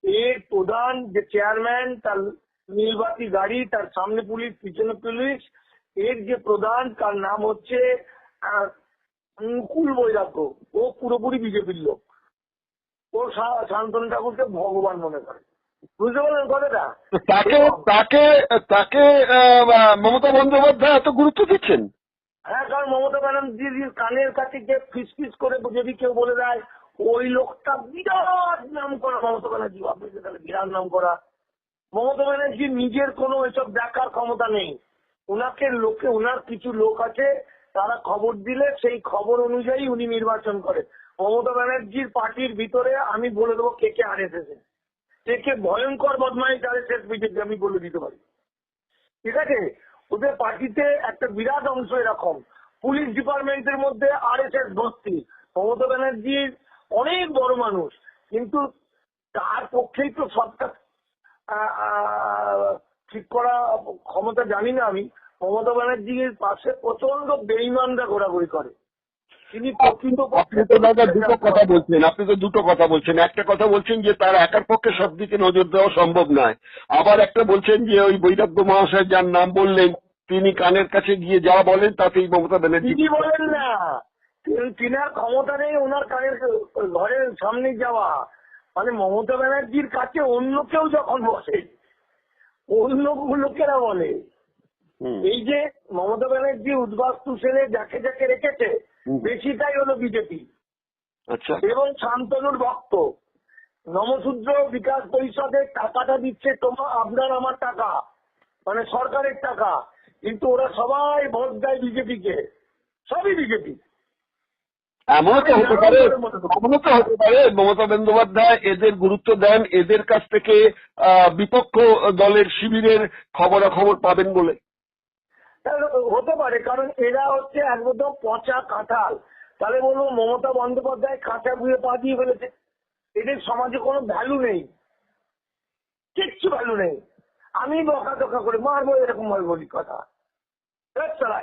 এর প্রধান যে চেয়ারম্যান, তার নীলবাতি গাড়ি, তার সামনে পুলিশ পিছনে পুলিশ, এর যে প্রধান তার নাম হচ্ছে মুকুল বৈরাগ্য। ও পুরোপুরি বিজেপির লোক। ও শান্তনু ঠাকুরকে ভগবান মনে করে। বুঝতে পারলেন কথাটা? তাকে তাকে তাকে মমতা বন্দ্যোপাধ্যায় এত গুরুত্ব দিচ্ছেন? হ্যাঁ, কারণ মমতা ব্যানার্জির কানের কাছে যে ফিস ফিস করে যদি কেউ বলে দেয় ওই লোকটা বিরাট নাম করা মমতা ব্যানার্জি, আপনি তাহলে বিরাট নাম করা। মমতা ব্যানার্জির নিজের কোনো এসব দেখার ক্ষমতা নেই। ওনার কিছু লোক আছে, তারা খবর দিলে সেই খবর অনুযায়ী উনি নির্বাচন করেন। মমতা ব্যানার্জির পার্টির ভিতরে আমি বলে দেবো কে কে আরএসএস, কে কে ভয়ঙ্কর বদমাইশ আরএসএস বিজেপি আমি বলে দিতে পারি। ঠিক আছে, ওদের পার্টিতে একটা বিরাট অংশ এরকম। পুলিশ ডিপার্টমেন্টের মধ্যে আরএসএস ভর্তি। মমতা ব্যানার্জির অনেক বড় মানুষ, কিন্তু তার পক্ষেই তো সবটা ঠিক করা ক্ষমতা জানি না আমি। মমতা ব্যানার্জির পাশে প্রচন্ড বেইমানরা ঘোরাঘুরি করে। তিনি আপনি তো দাদা দুটো কথা বলছেন, একটা কথা বলছেন যে তার একার পক্ষে সব দিকে নজর দেওয়া সম্ভব নয়, আবার একটা বলছেন যে ওই বৈরাগ্য মহাশয় যার নাম বললেন তিনি কানের কাছে গিয়ে যা বলেন তাতেই মমতা ব্যানার্জি। তিনি বলেন না, তিনার ক্ষমতা নেই ওনার কানের ঘরের সামনে যাওয়া। মানে মমতা ব্যানার্জির কাছে অন্য কেউ যখন বসে অন্য লোকেরা বলে। এই যে মমতা ব্যানার্জি উদ্বাস্তু সেনে যাকে যাকে রেখেছে বেশিটাই হলো বিজেপি। আচ্ছা, এবং শান্তনুর ভক্ত। নমশূদ্র বিকাশ পরিষদের টাকাটা দিচ্ছে আপনার আমার টাকা, মানে সরকারের টাকা, কিন্তু ওরা সবাই ভোট দেয় বিজেপিকে, সবই বিজেপি। এমনও তো হতে পারে মমতা বন্দ্যোপাধ্যায় এদের গুরুত্ব দেন, এদের কাছ থেকে বিপক্ষ দলের শিবিরের খবরাখবর পাবেন বলে। হতে পারে, কারণ এরা হচ্ছে একদম পচা কাঁঠাল। তাহলে বলবো মমতা বন্দ্যোপাধ্যায় কাঁচা বুয়ে পা দিয়ে ফেলেছে। এদের সমাজে কোনো ভ্যালু নেই, কিচ্ছু ভ্যালু নেই। আমি বকা টকা করে মারবো এরকম ভাবে বলি কথা,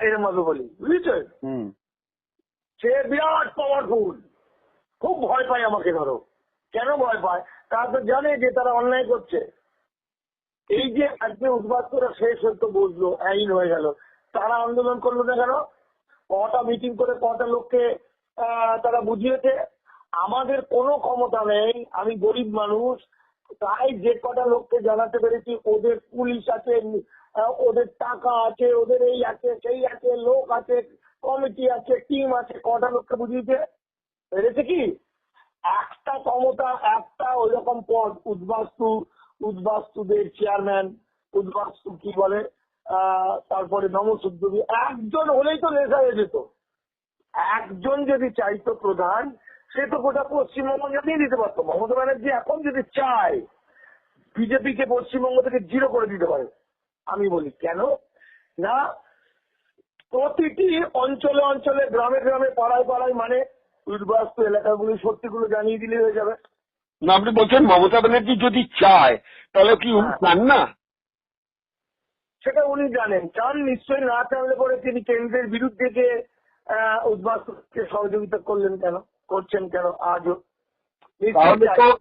এরকম ভাবে বলি, বুঝেছেন? সে বিরাট পাওয়ারফুল, খুব ভয় পায় আমাকে। ধরো কেন ভয় পায়, তারা তো জানে যে তারা অন্যায় করছে। এই যে আজকে উদ্বাস্তুরা শেষ হতে বসলো, আইন হয়ে গেল, তারা আন্দোলন করলো না কেন? কটা মিটিং করে কটা লোককে তারা বুঝিয়েছে আমাদের কোনো ক্ষমতা নেই, আমি গরিব মানুষ। তাই যে কটা লোককে জানাতে পেরেছি ওদের পুলিশ আছে, ওদের টাকা আছে, ওদের এই আছে সেই আছে, লোক আছে, কমিটি আছে, টিম আছে, কটা লোককে বুঝিয়েছে পেরেছে কি? একটা ক্ষমতা, একটা ওইরকম পদ, উদ্বাস্তুদের চেয়ারম্যান, উদ্বাস্তু কি বলে, তারপরে নমশূদ্র, একজন হলেই তো লেখা হয়ে যেত। একজন যদি চাইতো প্রধান, সে তো গোটা পশ্চিমবঙ্গ জানিয়ে দিতে পারতো। মমতা ব্যানার্জি এখন যদি চায় বিজেপিকে পশ্চিমবঙ্গ থেকে 0 করে দিতে পারে। আমি বলি কেন না, প্রতিটি অঞ্চলে অঞ্চলে, গ্রামে গ্রামে, পাড়ায় পাড়ায়, মানে উদ্বাস্তু এলাকাগুলি সত্যিগুলো জানিয়ে দিলে হয়ে যাবে। না, আপনি বলছেন মমতা ব্যানার্জি যদি চায় তাহলে কি উনি চান না? সেটা উনি জানেন, চান নিশ্চয়ই। না চাইলে পরে তিনি কেন্দ্রের বিরুদ্ধে যে উদ্বাস্তুকে সহযোগিতা করছেন কেন আজও?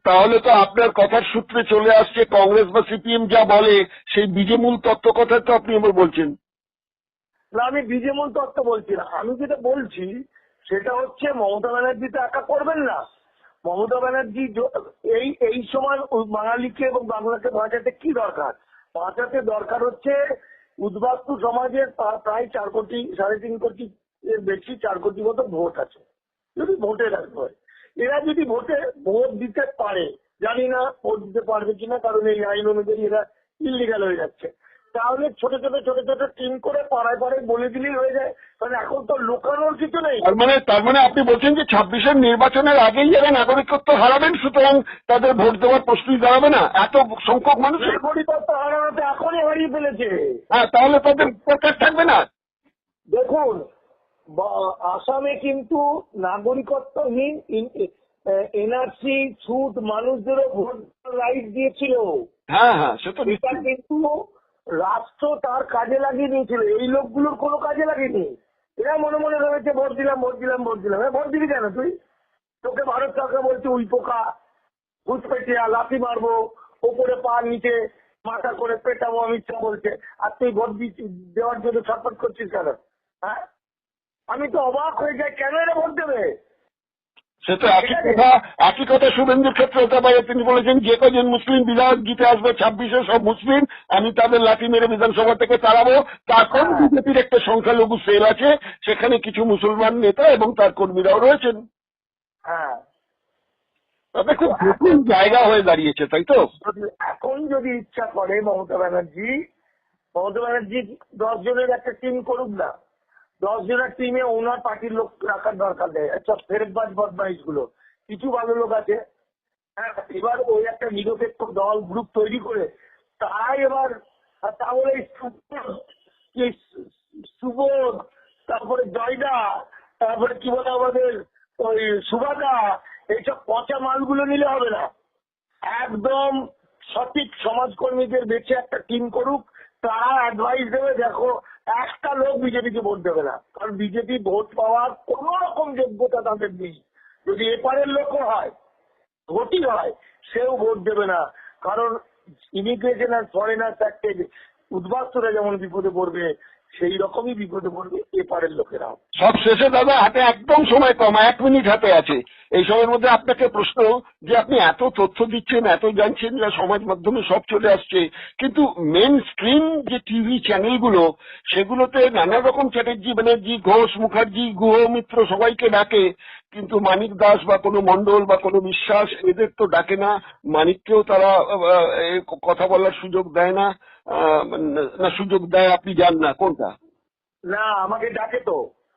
তাহলে তো আপনার কথার সূত্রে চলে আসছে কংগ্রেস বা সিপিএম যা বলে সেই বীজমূল তত্ত্ব কথা তো আপনি আমার বলছেন না। আমি বীজমূল তত্ত্ব বলছি না, আমি যেটা বলছি সেটা হচ্ছে মমতা ব্যানার্জি তো একা করবেন না। মমতা ব্যানার্জি এই সময় বাঙালিকে এবং বাংলাকে বাঁচাতে কি দরকার? বাঁচাতে দরকার হচ্ছে উদ্বাস্তু সমাজের প্রায় 4 কোটি 3.5 কোটি এর বেশি, 4 কোটি মতো ভোট আছে। যদি ভোটে রাখতে হয়, এরা যদি ভোট দিতে পারে, জানি না ভোট দিতে পারবে কিনা, কারণ এই আইন অনুযায়ী এরা ইলিগাল হয়ে যাচ্ছে, তাহলে ছোট ছোট টিম করে পাড়ায় পাড়ায় বলে দিলেই হয়ে যায়। কারণ এখন তো লুকানোর কিছু নেই। তার মানে আপনি বলছেন যে 26-এর নির্বাচনের আগেই যারা নাগরিকত্ব হারাবেন, সুতরাং তাদের ভোট দেওয়ার প্রশ্নই দাঁড়াবে না। এত সংখ্যক মানুষ নাগরিকত্ব হারানোতে এখনই হারিয়ে ফেলেছে। হ্যাঁ, তাহলে তাদের সরকার থাকবে না। দেখুন, আসামে কিন্তু নাগরিকত্বহীন এনআরসি সুদ মানুষদেরও ভোট রাইট দিয়েছিল। হ্যাঁ হ্যাঁ, সে তো এটা নিশ্চয়ই। কিন্তু রাষ্ট্র তার কাজে লাগিয়ে নিয়েছিল, এই লোকগুলোর কোনো কাজে লাগেনি। এরা মনে মনে ভেবেছে ভোট দিলাম ভোট দিলাম ভোট দিলাম। ভোট দিবি কেন তুই? তোকে ভারত সরকার বলছে উই পোকা, ঘুষপেটিয়া, লাথি মারবো, ওপরে পা নিচে মাথা করে পেটাবো, অমিত শাহ বলছে, আর তুই ভোট দেওয়ার জন্য ছটফট করছিস কেন? হ্যাঁ, আমি তো অবাক হয়ে যাই, কেন এরা ভোট দেবে? সে তো একই কথা শুভেন্দুর ক্ষেত্রে হতে পারে। তিনি বলেছেন যে কজন মুসলিম বিধায়ক জিতে আসবে 26-এ সব মুসলিম, আমি তাদের লাঠি মেরে বিধানসভা থেকে তাড়াবো। তারপর বিজেপির একটা সংখ্যালঘু সেল আছে, সেখানে কিছু মুসলমান নেতা এবং তার কর্মীরাও রয়েছেন। হ্যাঁ, তবে খুব নতুন জায়গা হয়ে দাঁড়িয়েছে, তাই তো? এখন যদি ইচ্ছা করে মমতা ব্যানার্জি 10 জনের একটা টিম করুক না, 10 জনের টিমে ওনার পার্টির লোক রাখার দরকার নেই। আচ্ছা, ফেরতবাজ বদমাইশ গুলো, কিছু ভালো লোক আছে। হ্যাঁ, এবার ওই একটা নিরপেক্ষ দল গ্রুপ তৈরি করে তাই এবার, তাহলে সুবোধ, তারপরে জয়দা, তারপরে কি বলে আমাদের ওই সুভাদা, এইসব পচা মালগুলো নিলে হবে না। একদম সঠিক সমাজকর্মীদের বেছে একটা টিম করুক, তারা অ্যাডভাইস দেবে। দেখো, একটা লোক বিজেপিকে ভোট দেবে না, কারণ বিজেপি ভোট পাওয়ার কোন রকম যোগ্যতা তাদের নেই। যদি এপারের লোকও হয়, ভোটই হয়, সেও ভোট দেবে না। কারণ ইমিগ্রেশন আর ফরেনার্স অ্যাক্টে উদ্বাস্তুরা যেমন বিপদে পড়বে, সেই রকমই বিপদে পড়বে এপারের লোকেরাও। সব শেষে দাদা, হাতে একদম সময় কম, 1 মিনিট হাতে আছে। এই সময়ের মধ্যে আপনাকে প্রশ্ন, যে আপনি এত তথ্য দিচ্ছেন, এত জানছেন, যা সমাজ মাধ্যমে সব চলে আসছে, কিন্তু মেন স্ট্রিম যে টিভি চ্যানেলগুলো, সেগুলোতে নানা রকম চ্যাটার্জি ব্যানার্জি, ঘোষ, মুখার্জি, গুহ, মিত্র সবাইকে ডাকে, কিন্তু মানিক দাস বা কোনো মন্ডল বা কোনো বিশ্বাস এদের তো ডাকে না। মানিককেও তারা কথা বলার সুযোগ দেয় না। না সুযোগ দেয়, আপনি জান না কোনটা? না, আমাকে ডাকে তো,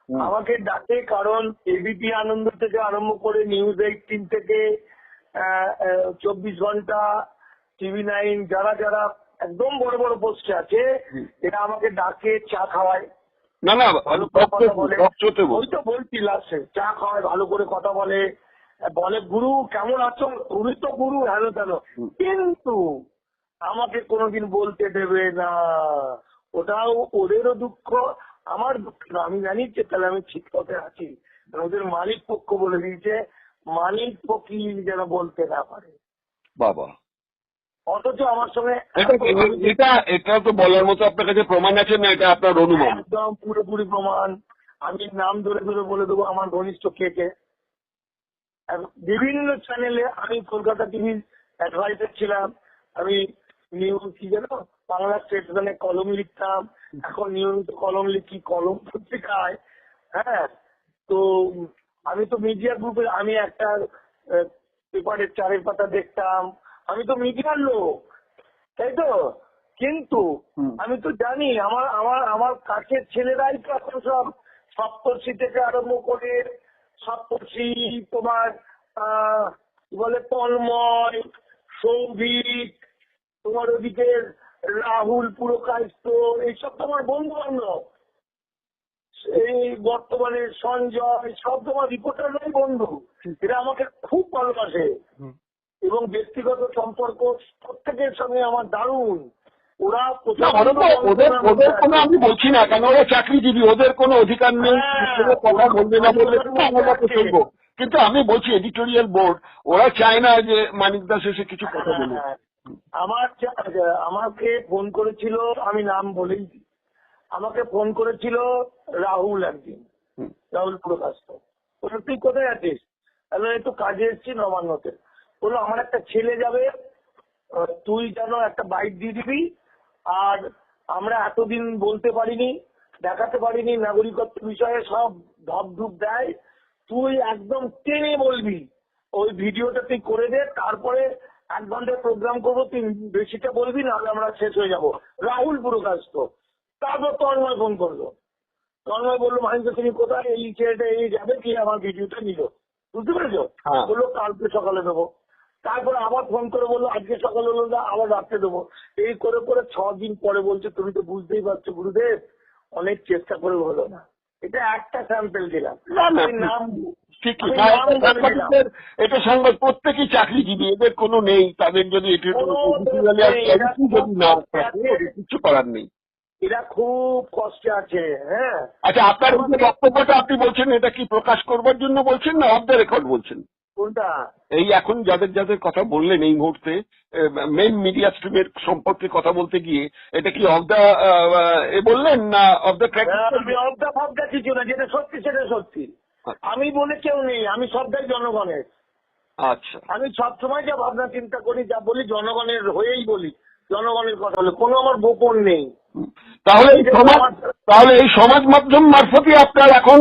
আমাকে ডাকে, কারণ এবিপি আনন্দ থেকে আরম্ভ করে নিউজ 18 থেকে 24 ঘন্টা, TV9, যারা যারা একদম বড় বড় পোস্টে আছে, এরা আমাকে ডাকে, চা খাওয়ায়, না না, ভালো করে কথা বলে। রক্ততে ওই তো বলছি লাস্টে, চা খাওয়ায়, ভালো করে কথা বলে, বলে গুরু কেমন আছো, তুমি তো গুরু, হেন তেন, কিন্তু আমাকে কোনোদিন বলতে দেবে না। ওটাও ওদেরও দুঃখ, আমার দুঃখ না। আমি জানি যে তাহলে আমি ঠিক পথে আছি। ওদের মালিক পক্ষ বলে দিয়েছে, মালিক ফকির যেন বলতে না পারে। বাবা, অথচ আমার সঙ্গে এটা তো বলার মতো আপনার কাছে প্রমাণ আছে না? এটা আপনার অনুমান? একদম পুরোপুরি প্রমাণ। আমি নাম ধরে ধরে বলে দেবো আমার ঘনিষ্ঠ কে কে। বিভিন্ন চ্যানেলে আমি কলকাতা টিভির অ্যাডভাইজার ছিলাম, আমি নিউজ কি জানো, বাংলা স্টেশনে কলম লিখতাম, এখন নিয়মিত কলম লিখি কলম পত্রিকায়। হ্যাঁ, তো আমি তো মিডিয়া গ্রুপের, আমি একটা পেপারের 4 পাতা দেখতাম, আমি তো মিডিয়ার লোক, তাই তো। কিন্তু আমি তো জানি আমার আমার আমার কাছের ছেলেরাই তো এখন সব সপ্তর্ষি থেকে আরম্ভ করে, সপ্তর্ষি তোমার কি বলে তন্ময়, সৌভিক, তোমার ওদিকে রাহুল পুরকায়স্থ, এইসব তোমার বন্ধু বান্ধব, এই বর্তমানে সঞ্জয়, সব তোমার রিপোর্টাররাই বন্ধু। এরা আমাকে খুব ভালোবাসে এবং ব্যক্তিগত সম্পর্ক প্রত্যেকের সঙ্গে আমার দারুণ। ওরা ওদের কোনো আমি বলছি না, কেন ওরা চাকরিজীবী, ওদের কোনো অধিকার নেই কথা বলবে না বললে আমরা তো চলবো। কিন্তু আমি বলছি এডিটোরিয়াল বোর্ড, ওরা চায় না যে মানিক দাস এসে কিছু কথা বলে। আমাকে ফোন করেছিল, আমি নাম বলেই, আমাকে ফোন করেছিল রাহুল একদিন, রাহুল পুরকায়স্থ। বললো তুই কোথায় আছিস? তাহলে একটু কাজে এসেছি নবান্নতে। বললো আমার একটা ছেলে যাবে, তুই যেন একটা বাইক দিয়ে দিবি। আর আমরা এতদিন বলতে পারিনি, দেখাতে পারিনি, নাগরিকত্ব বিষয়ে সব ধপধুপ দেয়, তুই একদম টেনে বলবি, ওই ভিডিওটা তুই করে দে, তারপরে 1 ঘন্টার প্রোগ্রাম করবো, তুই বেশিটা বলবি, নাহলে আমরা শেষ হয়ে যাবো। রাহুল পুরকায়স্থ। তারপর তন্ময় ফোন করলো, তন্ময় বললো মাহিন্দা তুমি কোথায়, এই ছেলেটা এই যাবে, কি আমার ভিডিওটা নিল, বুঝতে পেরেছো? বললো কালকে সকালে দেবো। তারপরে আবার ফোন করে বললো আজকে সকালে হলো না, আবার রাত্রে দেবো। এই করে করে 6 দিন পরে বলছে তুমি তো বুঝতেই পারছো গুরুদেব, অনেক চেষ্টা করে হলো না। এটা একটা স্যাম্পল দিলাম। না, না, আমি নাম ঠিকই আমি নাম বলে দিলাম। সাংবাদিকদের এটা সংবাদ প্রত্যেকেই চাকরিজীবী, এদের কোনো নেই, তাদের যদি এটা কোনো officially আর নেই, policy যদি না থাকে আছে। ওদের কিছু করার নেই। এরা খুব কষ্টে আছে। হ্যাঁ, আচ্ছা, আপনার যে বক্তব্যটা আপনি বলছেন এটা কি প্রকাশ করবার জন্য বলছেন না অফ দ্য রেকর্ড বলছেন? কোনটা? এই এখন যাদের যাদের কথা বললেন এই মুহূর্তে মেইন মিডিয়া স্ট্রিমের সম্পর্কে কথা বলতে গিয়ে এটা কি অফ দ্য বললেন না অফ দ্য ট্র্যাক? আমি অবদা ফবদা কিছু না, যেটা সত্যি সেটা সত্যি। আমি বলে কেউ নেই, আমি সবটাই জনগণের। আচ্ছা, আমি সবসময় যা ভাবনা চিন্তা করি, যা বলি জনগণের হয়েই বলি, জনগণের কথা বলে, কোনো আমার গোপন নেই। তাহলে এই সমাজ মাধ্যম মারফতই আপনার এখন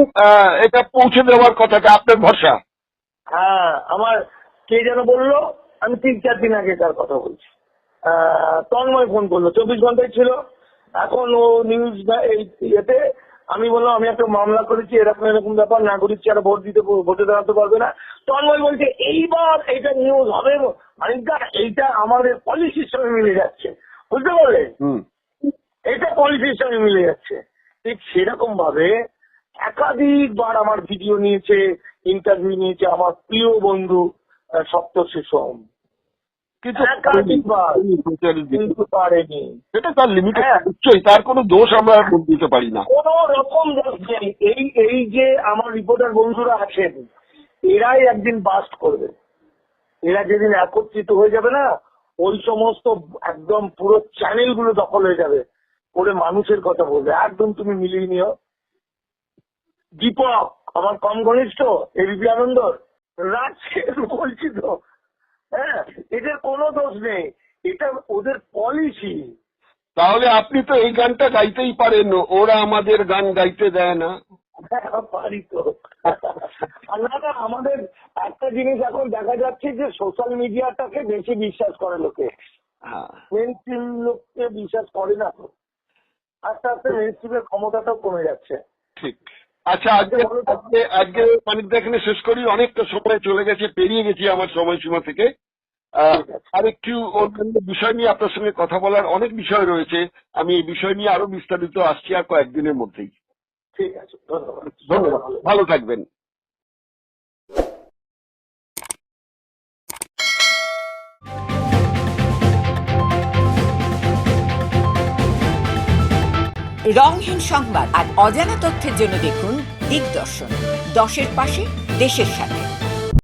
এটা পৌঁছে দেওয়ার কথাটা আপনার ভরসা? হ্যাঁ, আমার কে যেন বললো, আমি 3-4 দিন আগে তার কথা বলছি। তন্ময় ফোন করলো, 24 ঘন্টায় ছিল। এখন ও নিউজ ইয়েতে আমি বললাম আমি একটা মামলা করেছি, এরকম এরকম ব্যাপার, নাগরিক যারা ভোটে দাঁড়াতে পারবে না। তন্ময় বলছে এইবার এইটা নিউজ হবে, মানিকদা এইটা আমাদের পলিসির সঙ্গে মিলে যাচ্ছে, বুঝতে পারলে? এটা পলিসির সঙ্গে মিলে যাচ্ছে। ঠিক সেরকম ভাবে একাধিকবার আমার ভিডিও নিয়েছে, ইন্টারভিউ নিয়েছে আমার প্রিয় বন্ধু সপ্তর্ষি সোম, কিন্তু একাধিকবার, কিন্তু পারেনি। সেটা তার লিমিট, হ্যাঁ। নিশ্চয়ই তার কোনো দোষ আমরা দিতে পারি না। কোন রকম দোষ নেই। এই যে আমার রিপোর্টার বন্ধুরা আছেন, এরাই একদিন বাস্ট করবে। এরা যেদিন একত্রিত হয়ে যাবে না, ওই সমস্ত একদম পুরো চ্যানেল গুলো দখল হয়ে যাবে, করে মানুষের কথা বলবে। একদম তুমি মিলিয়ে নিও। দীপক আমার কম ঘনিষ্ঠ, এবিপি আনন্দর রাজশের বলছি তো। হ্যাঁ, এদের কোনো দোষ নেই, এটা ওদের পলিসি। তাহলে আপনি তো এই গানটা গাইতেই পারেন, ওরা আমাদের গান গাইতে দেয় না। পারি তো। আর না, আমাদের একটা জিনিস এখন দেখা যাচ্ছে যে সোশ্যাল মিডিয়াটাকে বেশি বিশ্বাস করে লোকে, মেন স্ট্রিম লোককে বিশ্বাস করে না তো। আস্তে আস্তে মেন স্ট্রিমের ক্ষমতাটাও কমে যাচ্ছে। ঠিক। আচ্ছা, আজকে মানিকদা এখানে শেষ করি, অনেকটা সময় চলে গেছে, পেরিয়ে গেছি আমার সময়সীমা থেকে। আরেকটু অন্যান্য বিষয় নিয়ে আপনার সঙ্গে কথা বলার অনেক বিষয় রয়েছে, আমি এই বিষয় নিয়ে আরো বিস্তারিত আসছি আর কয়েকদিনের মধ্যেই। ঠিক আছে, ধন্যবাদ। ধন্যবাদ, ভালো থাকবেন। রংহীন সংবাদ আর অজানা তথ্যের জন্য দেখুন দিগদর্শন, 10-এর পাশে, দেশের সাথে।